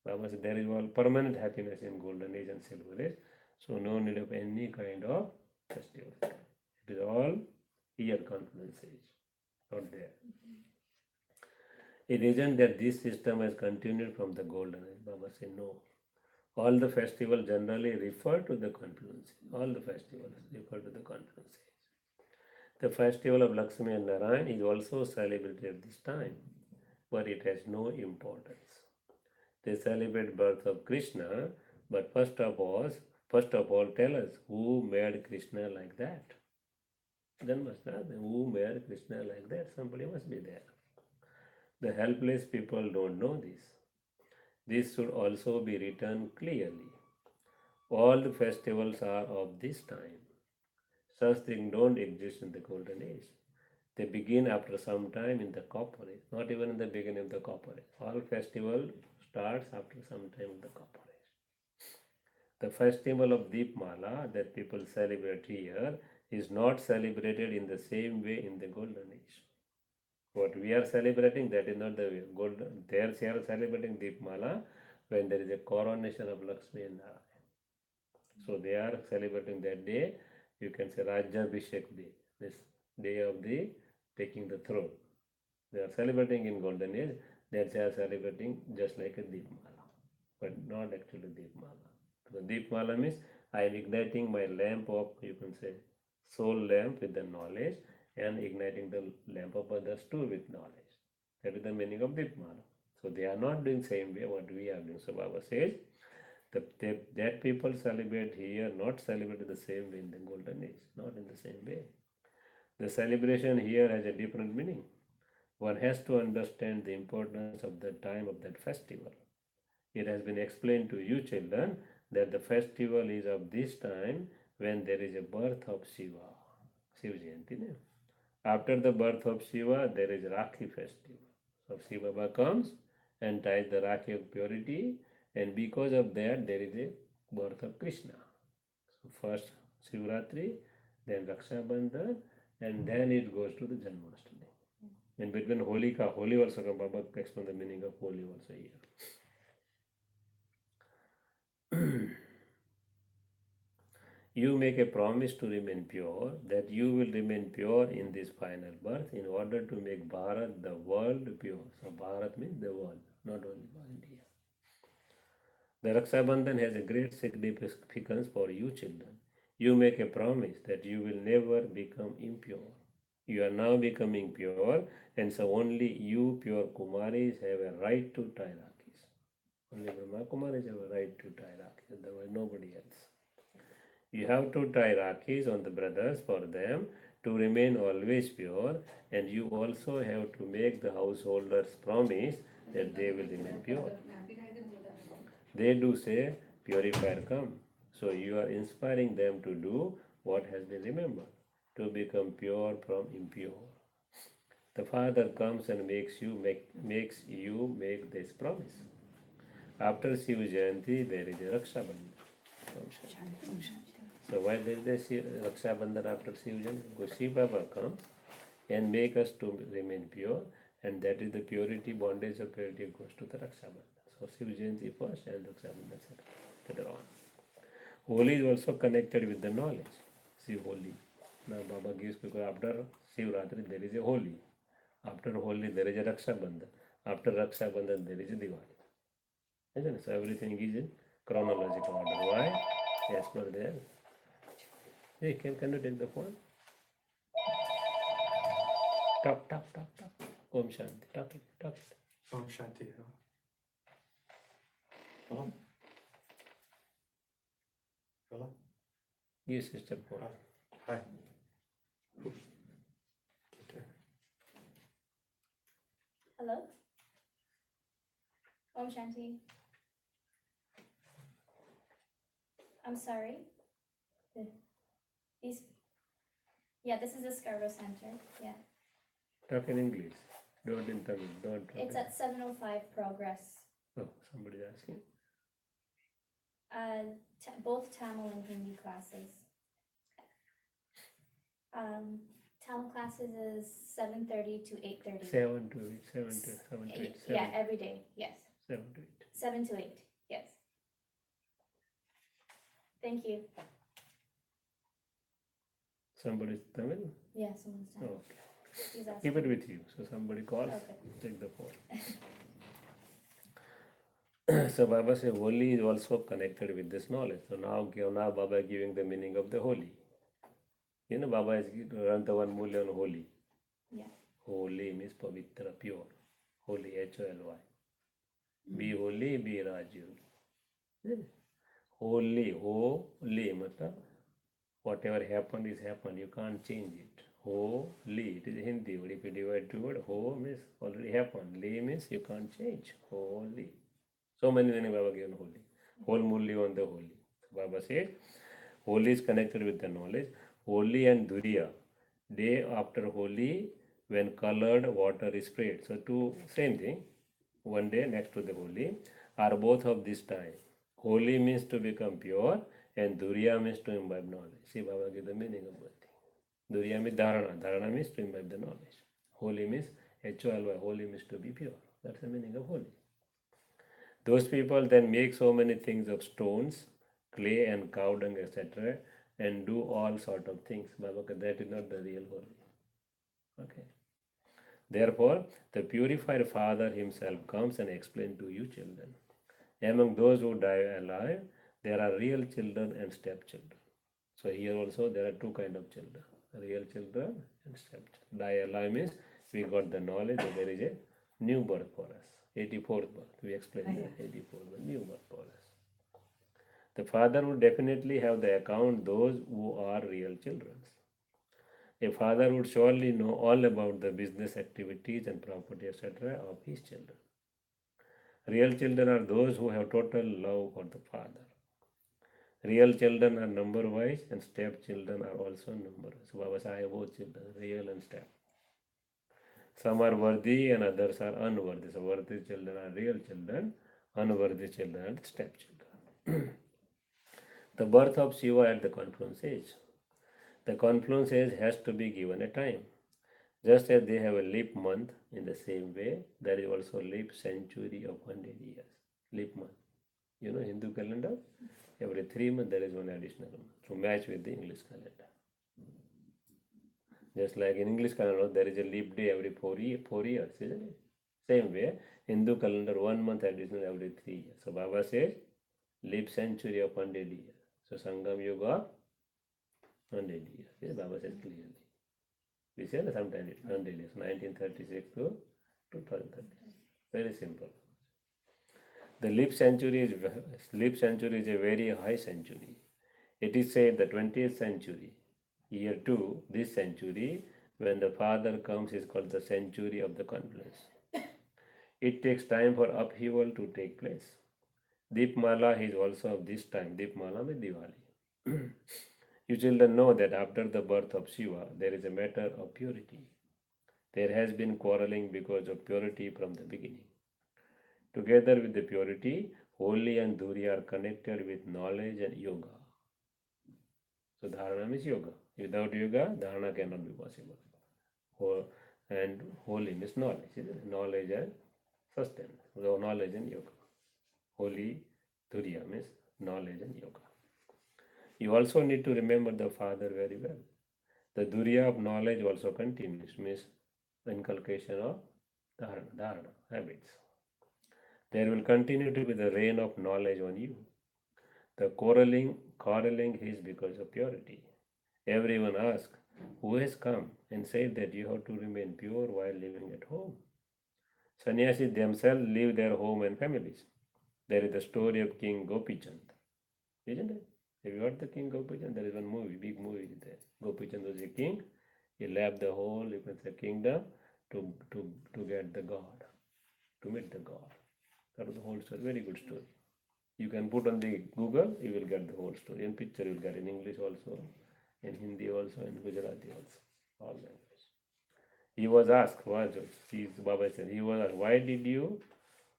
Baba said there is all permanent happiness in golden age and silver age. So no need of any kind of festival. It is all year confluence age, not there. It isn't that this system has continued from the golden age. Baba said no. All the festivals generally refer to the confluence. All the festivals refer to the confluence age. The festival of Lakshmi and Narayan is also celebrated at this time, but it has no importance. They celebrate birth of Krishna, but first of all, tell us who made Krishna like that. Then must not who made Krishna like that. Somebody must be there. The helpless people don't know this. This should also be written clearly. All the festivals are of this time. Such things don't exist in the golden age. They begin after some time in the copper age, not even in the beginning of the copper age. All festival starts after some time in the copper age. The festival of Deepmala that people celebrate here is not celebrated in the same way in the golden age. What we are celebrating, that is not the way. They are celebrating Deepmala when there is a coronation of Lakshmi and Narayan. So they are celebrating that day. You can say Rajabhishek Day, this day of the taking the throne. They are celebrating in golden age. They are celebrating just like a Deepmala, but not actually Deepmala. So Deepmala means I am igniting my lamp of, you can say, soul lamp with the knowledge and igniting the lamp of others too with knowledge. That is the meaning of Deepmala. So they are not doing same way what we are doing. So Baba says that people celebrate here, not celebrate the same way in the golden age, not in the same way. The celebration here has a different meaning. One has to understand the importance of the time of that festival. It has been explained to you children that the festival is of this time when there is a birth of Shiva. Shiva Jayanti. After the birth of Shiva, there is Rakhi festival. So Shiva Baba comes and ties the Rakhi of purity, and because of that, there is a birth of Krishna. So first Shivratri, then Raksha Bandhan, and then it goes to the Janmashtami. In between Holi also, Baba explains the meaning of Holi also here. You make a promise to remain pure, that you will remain pure in this final birth in order to make Bharat, the world, pure. So Bharat means the world, not only India. The Raksha Bandhan has a great significance for you children. You make a promise that you will never become impure. You are now becoming pure, and so only you, pure Kumaris, have a right to tie Rakhis. Only Brahma Kumaris have a right to tie Rakhis, otherwise nobody else. You have to tie Rakhis on the brothers for them to remain always pure, and you also have to make the householders promise that they will remain pure. They do say, purifier come. So you are inspiring them to do what has been remembered, to become pure from impure. The Father comes and makes you make this promise. After Shiva Jayanti, there is a Raksha Bandhan. So why there is a Raksha Bandhan after Shiva Jayanti? Because Shiva Baba comes and make us to remain pure, and that is the purity, bondage of purity goes to the Raksha Bandhan. So Shiva Jayanti first and Raksha Bandhan later on. Holi is also connected with the knowledge. See Holi. Now Baba gives, because after Shivratri there is a Holi. After Holi there is a Raksha Bandhan. After Raksha Bandhan there is a Diwali. Isn't it? So everything is in chronological order. Why? As per their. Hey, can you take the phone? Talk, talk, talk, talk. Om Shanti. Talk it, talk it. Om Shanti. Hello? Hello? Give sister phone. Hi. Okay. Hello? Om Shanti. I'm sorry. These. Yeah, this is the Scarborough Center. Yeah. Talk in English. Don't in Tamil. Don't talk. It's at 705 Progress. Oh, somebody's asking. Both Tamil and Hindi classes. Tamil classes is 7:30 to 8:30. 7 to 8, 7 to 7 to 8, 7, Yeah, every day. Yes. 7 to 8. 7 to 8. Yes. Thank you. Somebody's Tamil? Yeah, someone's Oh, Tamil. okay. He's asking. Keep it with you. So somebody calls, Okay. take the phone. So Baba says holy is also connected with this knowledge. So now Baba is giving the meaning of the holy. You know, Baba is run the one mulya on holy. Yeah. Holy means pavitra, pure. Holy, Holy. Be holy, be Raju. Holy, holy, matlab whatever happened is happened. You can't change it. Holy, it is Hindi word. If you divide two words, ho means already happened. Li means you can't change. Holy. So many Baba given holy. Whole Murli on the holy. Baba said, holy is connected with the knowledge. Holy and Duriya. Day after holy, when colored water is sprayed. So two same thing. One day next to the holy are both of this time. Holy means to become pure and Duriya means to imbibe knowledge. See Baba give the meaning of both things. Duriya means dharana. Dharana means to imbibe the knowledge. Holy means Holy. Holy means to be pure. That's the meaning of holy. Those people then make so many things of stones, clay and cow dung, etc. and do all sort of things. Baba, that is not the real holy. Okay. Therefore, the purified Father himself comes and explains to you children. Among those who die alive, there are real children and stepchildren. So here also there are two kind of children, real children and stepchildren. Die alive means we got the knowledge that there is a new birth for us. 84th birth. We explained that 84th birth, new birth for us. The father would definitely have the account those who are real children. A father would surely know all about the business activities and property, etc. of his children. Real children are those who have total love for the father. Real children are number wise and stepchildren are also number wise. So Baba said, I have both children, real and step. Some are worthy and others are unworthy. So worthy children are real children, unworthy children are stepchildren. The birth of Shiva at the confluence age. The confluence age has to be given a time. Just as they have a leap month, in the same way, there is also leap century of 100 years. Leap month. You know, Hindu calendar, every 3 months there is one additional month to match with the English calendar. Just like in English calendar, there is a leap day every 4 years, isn't it? Same way, Hindu calendar, 1 month additional every 3 years. So Baba says, leap century of 100 years. So Sangam Yuga, 100 years. Yes, Baba says clearly. We say sometimes it's 100 years, 1936 to 2030. Very simple. The leap century is a very high century. It is said the 20th century, year 2, this century, when the Father comes, is called the century of the confluence. It takes time for upheaval to take place. Deepmala is also of this time. Deepmala means Diwali. You children know that after the birth of Shiva, there is a matter of purity. There has been quarreling because of purity from the beginning. Together with the purity, holy and dhuri are connected with knowledge and yoga. So dharana means yoga. Without yoga, dharana cannot be possible. And holy means knowledge. Knowledge and sustenance. So knowledge and yoga. Holy dhuriya means knowledge and yoga. You also need to remember the Father very well. The dhuriya of knowledge also continues, means the inculcation of dharana, habits. There will continue to be the rain of knowledge on you. The quarreling is because of purity. Everyone asks, who has come and said that you have to remain pure while living at home? Sannyasis themselves leave their home and families. There is the story of King Gopichand, isn't it? Have you heard the King Gopichand? There is one movie, big movie there. Gopichand was a king. He left the whole, you can say, kingdom to get the God, to meet the God. That was the whole story. Very good story. You can put on the Google, you will get the whole story. In picture, you will get in English also, in Hindi also, in Gujarati also, all languages. He was asked, Baba said, he was asked, why did you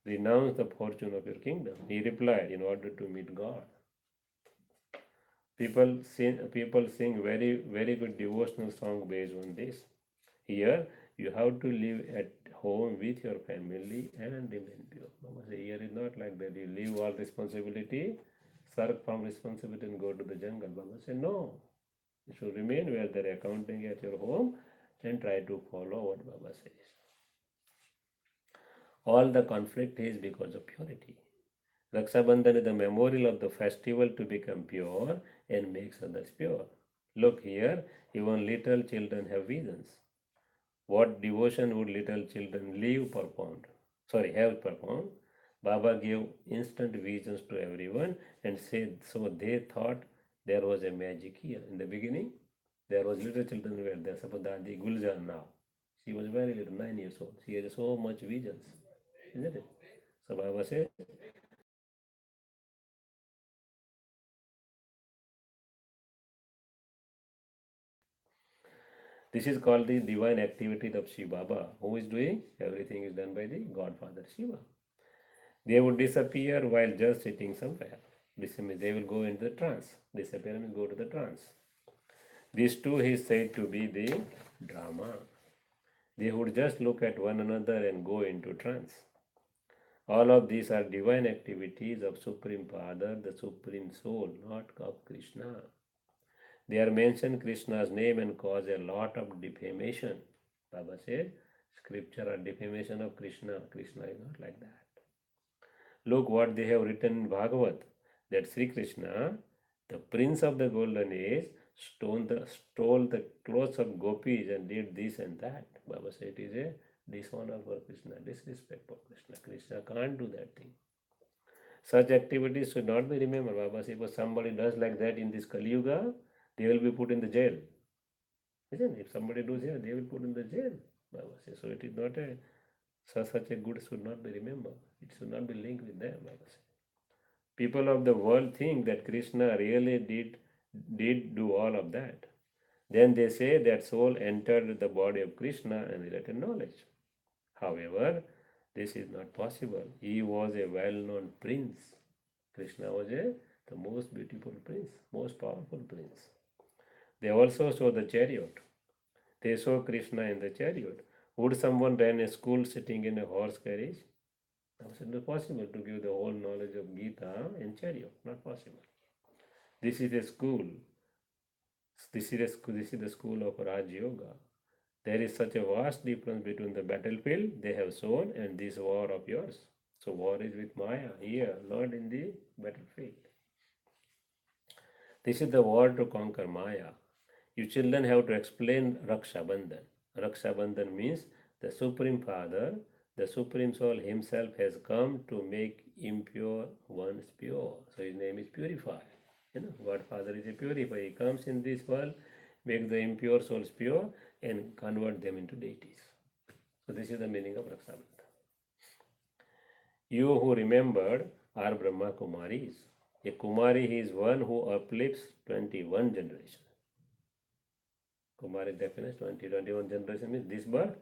renounce the fortune of your kingdom? He replied, in order to meet God. People sing very, very good devotional song based on this. Here, you have to live at home with your family and remain pure. Mama say, here is not like that. You leave all responsibility, serve from responsibility and go to the jungle. Mama say, no. You should remain where they're accounting at your home and try to follow what Baba says. All the conflict is because of purity. Raksha Bandhan is the memorial of the festival to become pure and makes others pure. Look here, even little children have visions. What devotion would little children have performed? Baba gave instant visions to everyone and said, so they thought there was a magic here. In the beginning, there was little children were there. Suppose Dadi Guljar now. She was very little, 9 years old. She has so much visions, isn't it? So Baba says, this is called the divine activity of Shiva Baba. Who is doing? Everything is done by the Godfather Shiva. They would disappear while just sitting somewhere. This means they will go into the trance. Disappear means go to the trance. These two is said to be the drama. They would just look at one another and go into trance. All of these are divine activities of Supreme Father, the Supreme Soul, not of Krishna. They are mention Krishna's name and cause a lot of defamation. Baba said, scripture are defamation of Krishna. Krishna is not like that. Look what they have written in Bhagavad, that Sri Krishna, the prince of the golden age, stole the clothes of gopis and did this and that. Baba said it is a dishonor for Krishna, disrespect for Krishna. Krishna can't do that thing. Such activities should not be remembered. Baba said, if somebody does like that in this Kali Yuga, they will be put in the jail. Isn't it? If somebody does here, they will put in the jail. Baba says, so it is not such a good should not be remembered. It should not be linked with them. Baba says. People of the world think that Krishna really did do all of that. Then they say that soul entered the body of Krishna and related knowledge. However, this is not possible. He was a well-known prince. Krishna was the most beautiful prince, most powerful prince. They also saw the chariot. They saw Krishna in the chariot. Would someone run a school sitting in a horse carriage? It's not possible to give the whole knowledge of Gita in chariot. Not possible. This is a school. This is the school of Raj Yoga. There is such a vast difference between the battlefield they have shown and this war of yours. So war is with Maya here, not in the battlefield. This is the war to conquer Maya. You children have to explain Raksha Bandhan. Raksha Bandhan means the Supreme Father, the Supreme Soul himself has come to make impure ones pure. So his name is Purify. Godfather is a purifier. He comes in this world, make the impure souls pure and convert them into deities. So this is the meaning of Raksha Bandhan. You who remembered are Brahma Kumaris. A Kumari is one who uplifts 21 generations. Kumari definition 21 generation means this birth,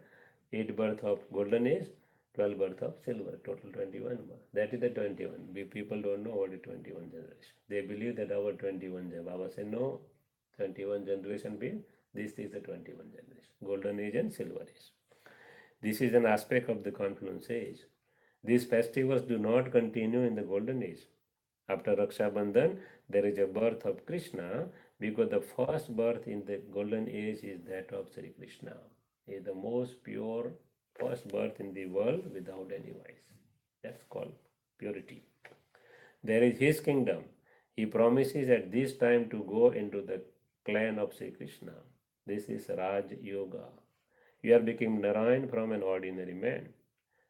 8 birth of golden age, 12 birth of silver, total 21 birth. That is the 21. We people don't know what is 21 generation. They believe that our 21 generation. Baba said no, 21 generation means this is the 21 generation, golden age and silver age. This is an aspect of the confluence age. These festivals do not continue in the golden age. After Raksha Bandhan, there is a birth of Krishna because the first birth in the golden age is that of Sri Krishna. He is the most pure first birth in the world without any vice. That's called purity. There is his kingdom. He promises at this time to go into the clan of Sri Krishna. This is Raj Yoga. You are becoming Narayan from an ordinary man.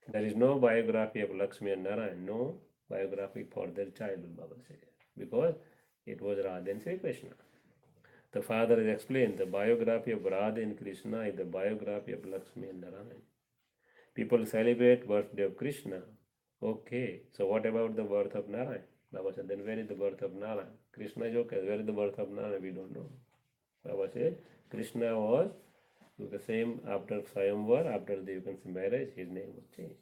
There is no biography of Lakshmi and Narayan, no biography for their childhood, Baba says, because it was Radha and Sri Krishna. The father has explained the biography of Radha and Krishna is the biography of Lakshmi and Narayan. People celebrate birthday of Krishna. Okay, so what about the birth of Narayan? Baba said, then where is the birth of Narayan? Krishna is okay, where is the birth of Narayan? We don't know. Baba said, Krishna was the same after Swayamvar, after the marriage, his name was changed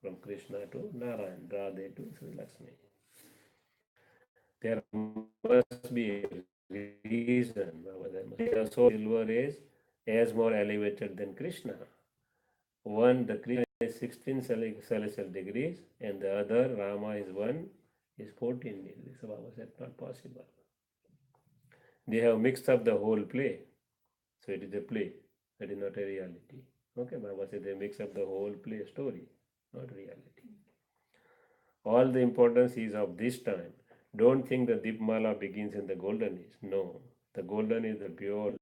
from Krishna to Narayan, Radha to Sri Lakshmi. There must be a reason. The soul silver is as more elevated than Krishna. One, the Krishna is 16 celestial degrees, and the other, Rama, is 14 degrees. So Baba said, not possible. They have mixed up the whole play. So it is a play, that is not a reality. Okay, Baba said they mix up the whole play story, not reality. All the importance is of this time. Don't think the Deepmala begins in the golden age. No, the golden is the pure.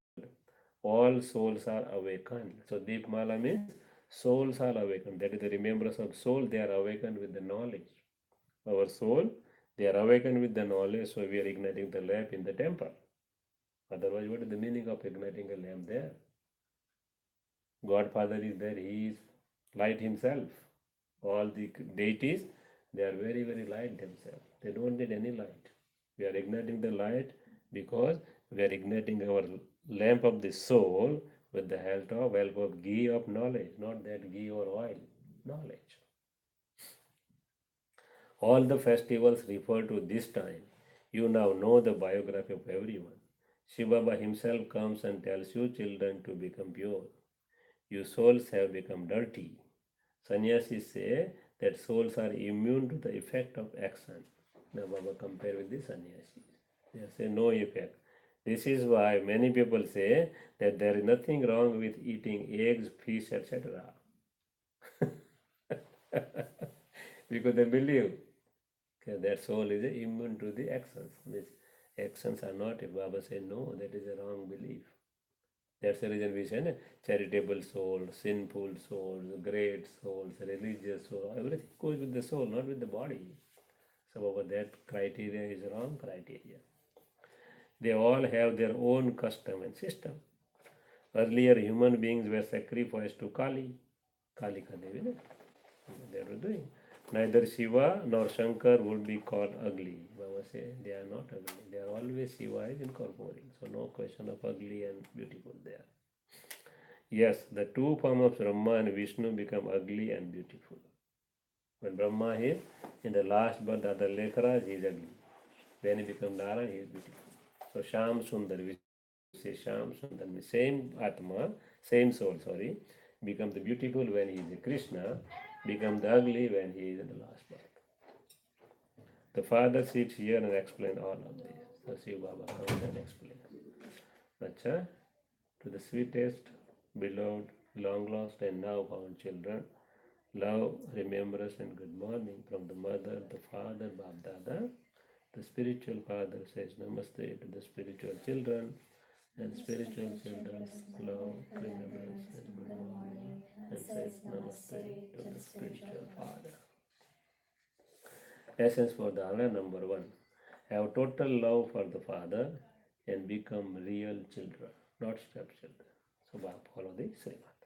All souls are awakened. So Deepmala means souls are awakened. That is the remembrance of soul. They are awakened with the knowledge. Our soul, they are awakened with the knowledge. So we are igniting the lamp in the temple. Otherwise, what is the meaning of igniting a lamp there? Godfather is there. He is light himself. All the deities, they are very, very light themselves. They don't need any light. We are igniting the light because we are igniting our lamp of the soul with the help of ghee of knowledge, not that ghee or oil, knowledge. All the festivals refer to this time. You now know the biography of everyone. Shiva Baba himself comes and tells you children to become pure. Your souls have become dirty. Sannyasis say that souls are immune to the effect of action. Now Baba compare with the sannyasis. They say no effect. This is why many people say that there is nothing wrong with eating eggs, fish, etc. Because they believe that soul is immune to the actions. Means actions are not. If Baba say no, that is a wrong belief. That's the reason we say charitable soul, sinful soul, great souls, religious soul, everything goes with the soul, not with the body. So that criteria is wrong criteria. They all have their own custom and system. Earlier human beings were sacrificed to Kali. Kalika Devi, they were doing. Neither Shiva nor Shankar would be called ugly. Baba say they are not ugly. They are always Shiva is incorporating. So no question of ugly and beautiful there. Yes, the two forms of Brahma and Vishnu become ugly and beautiful. When Brahma is in the last birth, the other Lekharaj, he is ugly. When he becomes Narayan, he is beautiful. So Sham Sundar, we say Sham Sundar, same Atma, same soul, becomes the beautiful when he is a Krishna, becomes the ugly when he is in the last birth. The father sits here and explains all of this. So Shiv Baba comes and explains. Acha, to the sweetest, beloved, long lost and now found children, love, remembrance and good morning from the mother, the father, Bab Dada. The spiritual father says namaste to the spiritual children, and spiritual children love, remembrance and good morning, and says namaste to the spiritual father. Essence for Dharana number 1. Have total love for the father and become real children, not stepchildren. So follow the Srimad.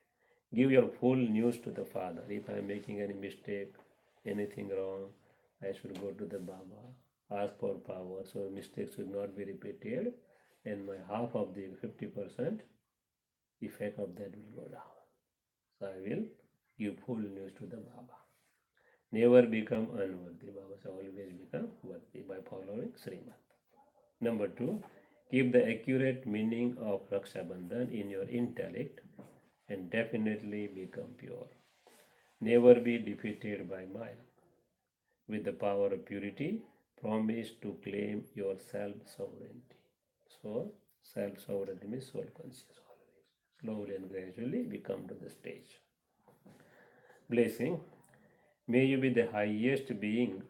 Give your full news to the father. If I am making any mistake, anything wrong, I should go to the Baba, ask for power, so mistakes should not be repeated, and my half of the 50% effect of that will go down. So I will give full news to the Baba. Never become unworthy. Baba says always become worthy by following Srimad. Number 2, keep the accurate meaning of Raksha Bandhan in your intellect and definitely become pure. Never be defeated by Maya. With the power of purity, promise to claim your self-sovereignty. So, self-sovereignty means soul conscious always. Slowly and gradually we come to the stage. Blessing. May you be the highest being,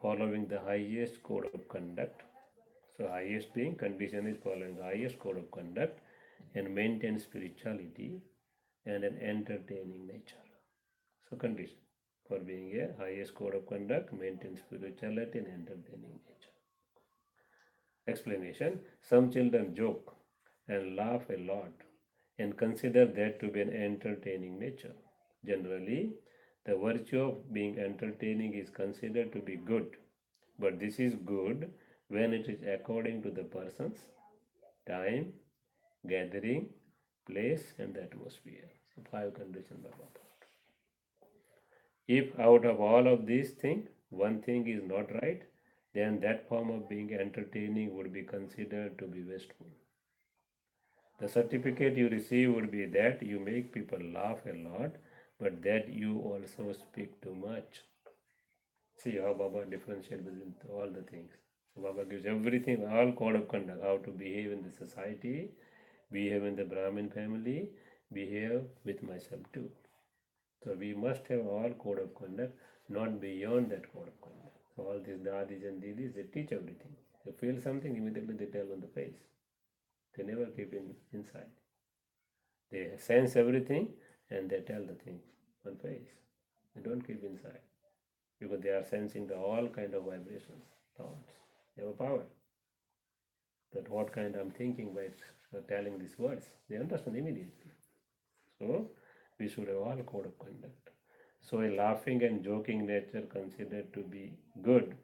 following the highest code of conduct. So, highest being condition is following the highest code of conduct and maintain spirituality and an entertaining nature. So, condition for being a highest code of conduct, maintain spirituality and entertaining nature. Explanation: some children joke and laugh a lot and consider that to be an entertaining nature. Generally, the virtue of being entertaining is considered to be good, but this is good when it is according to the person's time, gathering, place, and the atmosphere. So, five conditions Baba taught. If out of all of these things, one thing is not right, then that form of being entertaining would be considered to be wasteful. The certificate you receive would be that you make people laugh a lot, but that you also speak too much. See how Baba differentiates between all the things. So Baba gives everything, all code of conduct, how to behave in the society, behave in the Brahmin family, behave with myself too. So we must have all code of conduct, not beyond that code of conduct. So all these dadis and didis, they teach everything. You feel something, immediately they tell on the face. They never keep inside. They sense everything and they tell the things on face. They don't keep inside because they are sensing the all kind of vibrations, thoughts. They have a power. That what kind I'm thinking by telling these words, they understand immediately. So we should have all code of conduct. So a laughing and joking nature considered to be good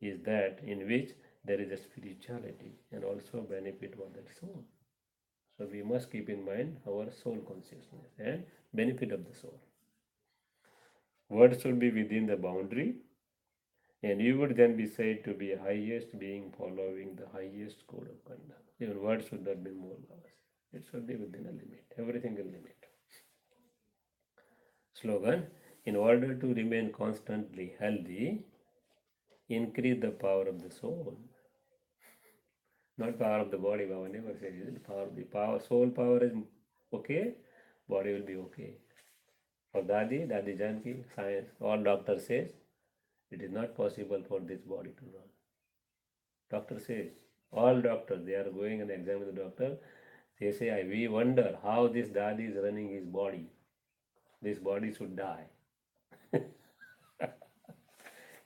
is that in which there is a spirituality and also benefit for that soul. So we must keep in mind our soul consciousness and benefit of the soul. Words should be within the boundary, and you would then be said to be highest being following the highest code of conduct. Even words should not be more than us. It should be within a limit. Everything in limit. Slogan: in order to remain constantly healthy, increase the power of the soul. Not power of the body, Baba never says it. Power, soul power is okay, body will be okay. For Dadi Janki, science, all doctors says it is not possible for this body to run. Doctor says, all doctors, they are going and examine the doctor. They say, we wonder how this Dadi is running his body. This body should die.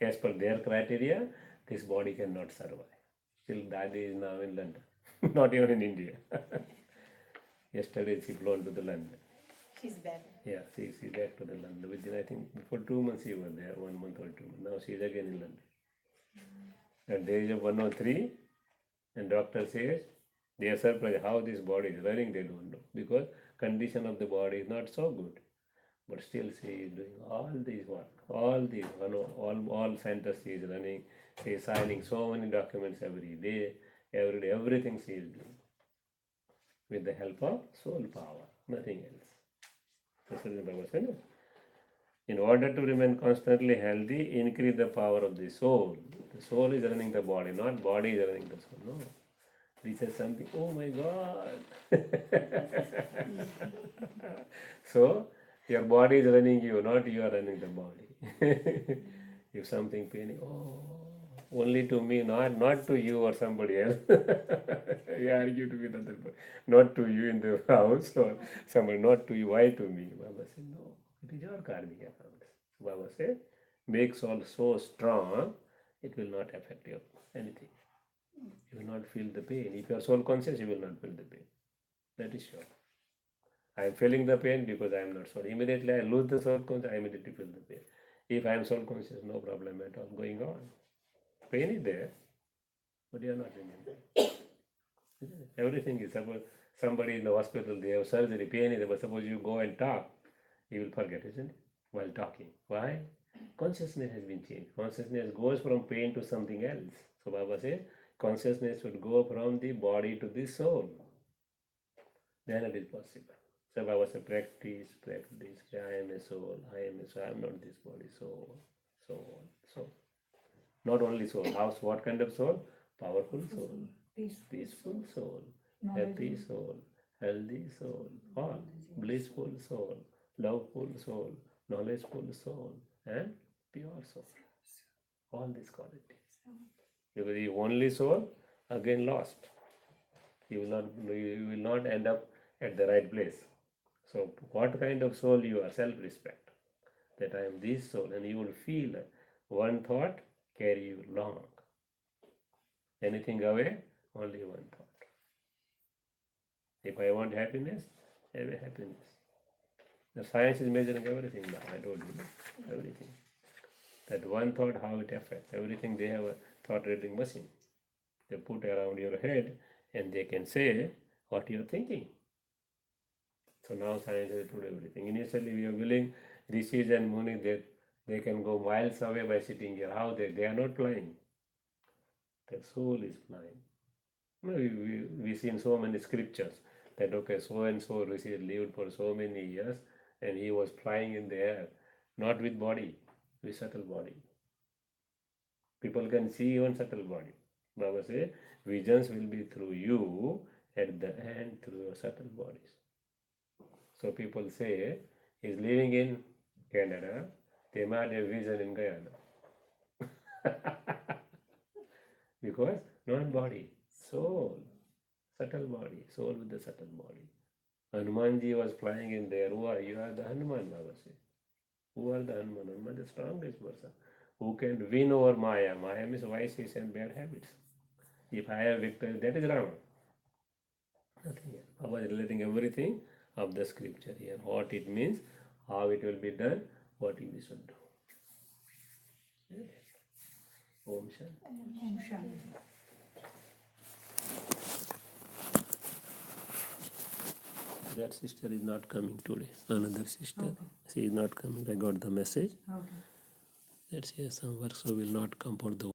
As per their criteria, this body cannot survive. Still, Dadi is now in London, not even in India. Yesterday, she flown to the London. She's better. Yeah, she's back to the London. Within, I think, for 2 months she was there, 1 month or 2 months. Now she's again in London. At the age of 103, and doctor says, they are surprised how this body is running, they don't know. Because condition of the body is not so good. But still she is doing all this work, all centers she is running. She is signing so many documents every day, everything she is doing. With the help of soul power, nothing else. This is the Baba said. In order to remain constantly healthy, increase the power of the soul. The soul is running the body, not body is running the soul. No. This is something, oh my God. So, your body is running you, not you are running the body. If something paining, oh, only to me, not to you or somebody else. You argue to with other person, not to you in the house or somebody, not to you. Why to me? Baba said, no, it is your karmic account. Baba said, make soul so strong, it will not affect you anything. You will not feel the pain. If you are soul conscious, you will not feel the pain. That is sure. I am feeling the pain because I am not soul. Immediately I lose the soul conscious, I immediately feel the pain. If I am soul conscious, no problem at all going on. Pain is there, but you are not remembering. Everything is, suppose somebody in the hospital, they have surgery, pain is there, but suppose you go and talk, you will forget, isn't it? While talking. Why? Consciousness has been changed. Consciousness goes from pain to something else. So Baba says, consciousness should go from the body to the soul. Then it is possible. So Baba said, practice. I am a soul, I am not this body, soul. Not only soul. What kind of soul? Powerful soul, peaceful soul, happy soul, healthy soul, all blissful soul, loveful soul, knowledgeful soul, and pure soul. All these qualities. Because the only soul, again lost. You will not end up at the right place. So what kind of soul you are? Self-respect. That I am this soul, and you will feel one thought carry you long. Anything away, only one thought. If I want happiness, have a happiness. The science is measuring everything now, I told you, everything. That one thought, how it affects. Everything they have a thought reading machine. They put around your head and they can say what you are thinking. So now science has put everything. Initially we are willing, rishis and munis, they can go miles away by sitting here. How they are not flying. Their soul is flying. We see in so many scriptures that okay, so and so rishi lived for so many years and he was flying in the air, not with body, with subtle body. People can see even subtle body. Baba says, visions will be through you at the end through your subtle bodies. So people say, he's living in Canada, they might have vision in Guyana. Because not body, soul, subtle body, soul with the subtle body. Hanumanji was flying in there. Who are you? You are the Hanuman, Baba says. Who are the Hanuman? Hanuman is the strongest person. Who can win over Maya? Maya means vices and bad habits. If I have victory, that is Rama. Nothing else. Baba is relating everything of the scripture here. What it means, how it will be done, what we should do. Om Shanti. That sister is not coming today. Another sister. She is not coming. I got the message. That she has some work, so will not come for the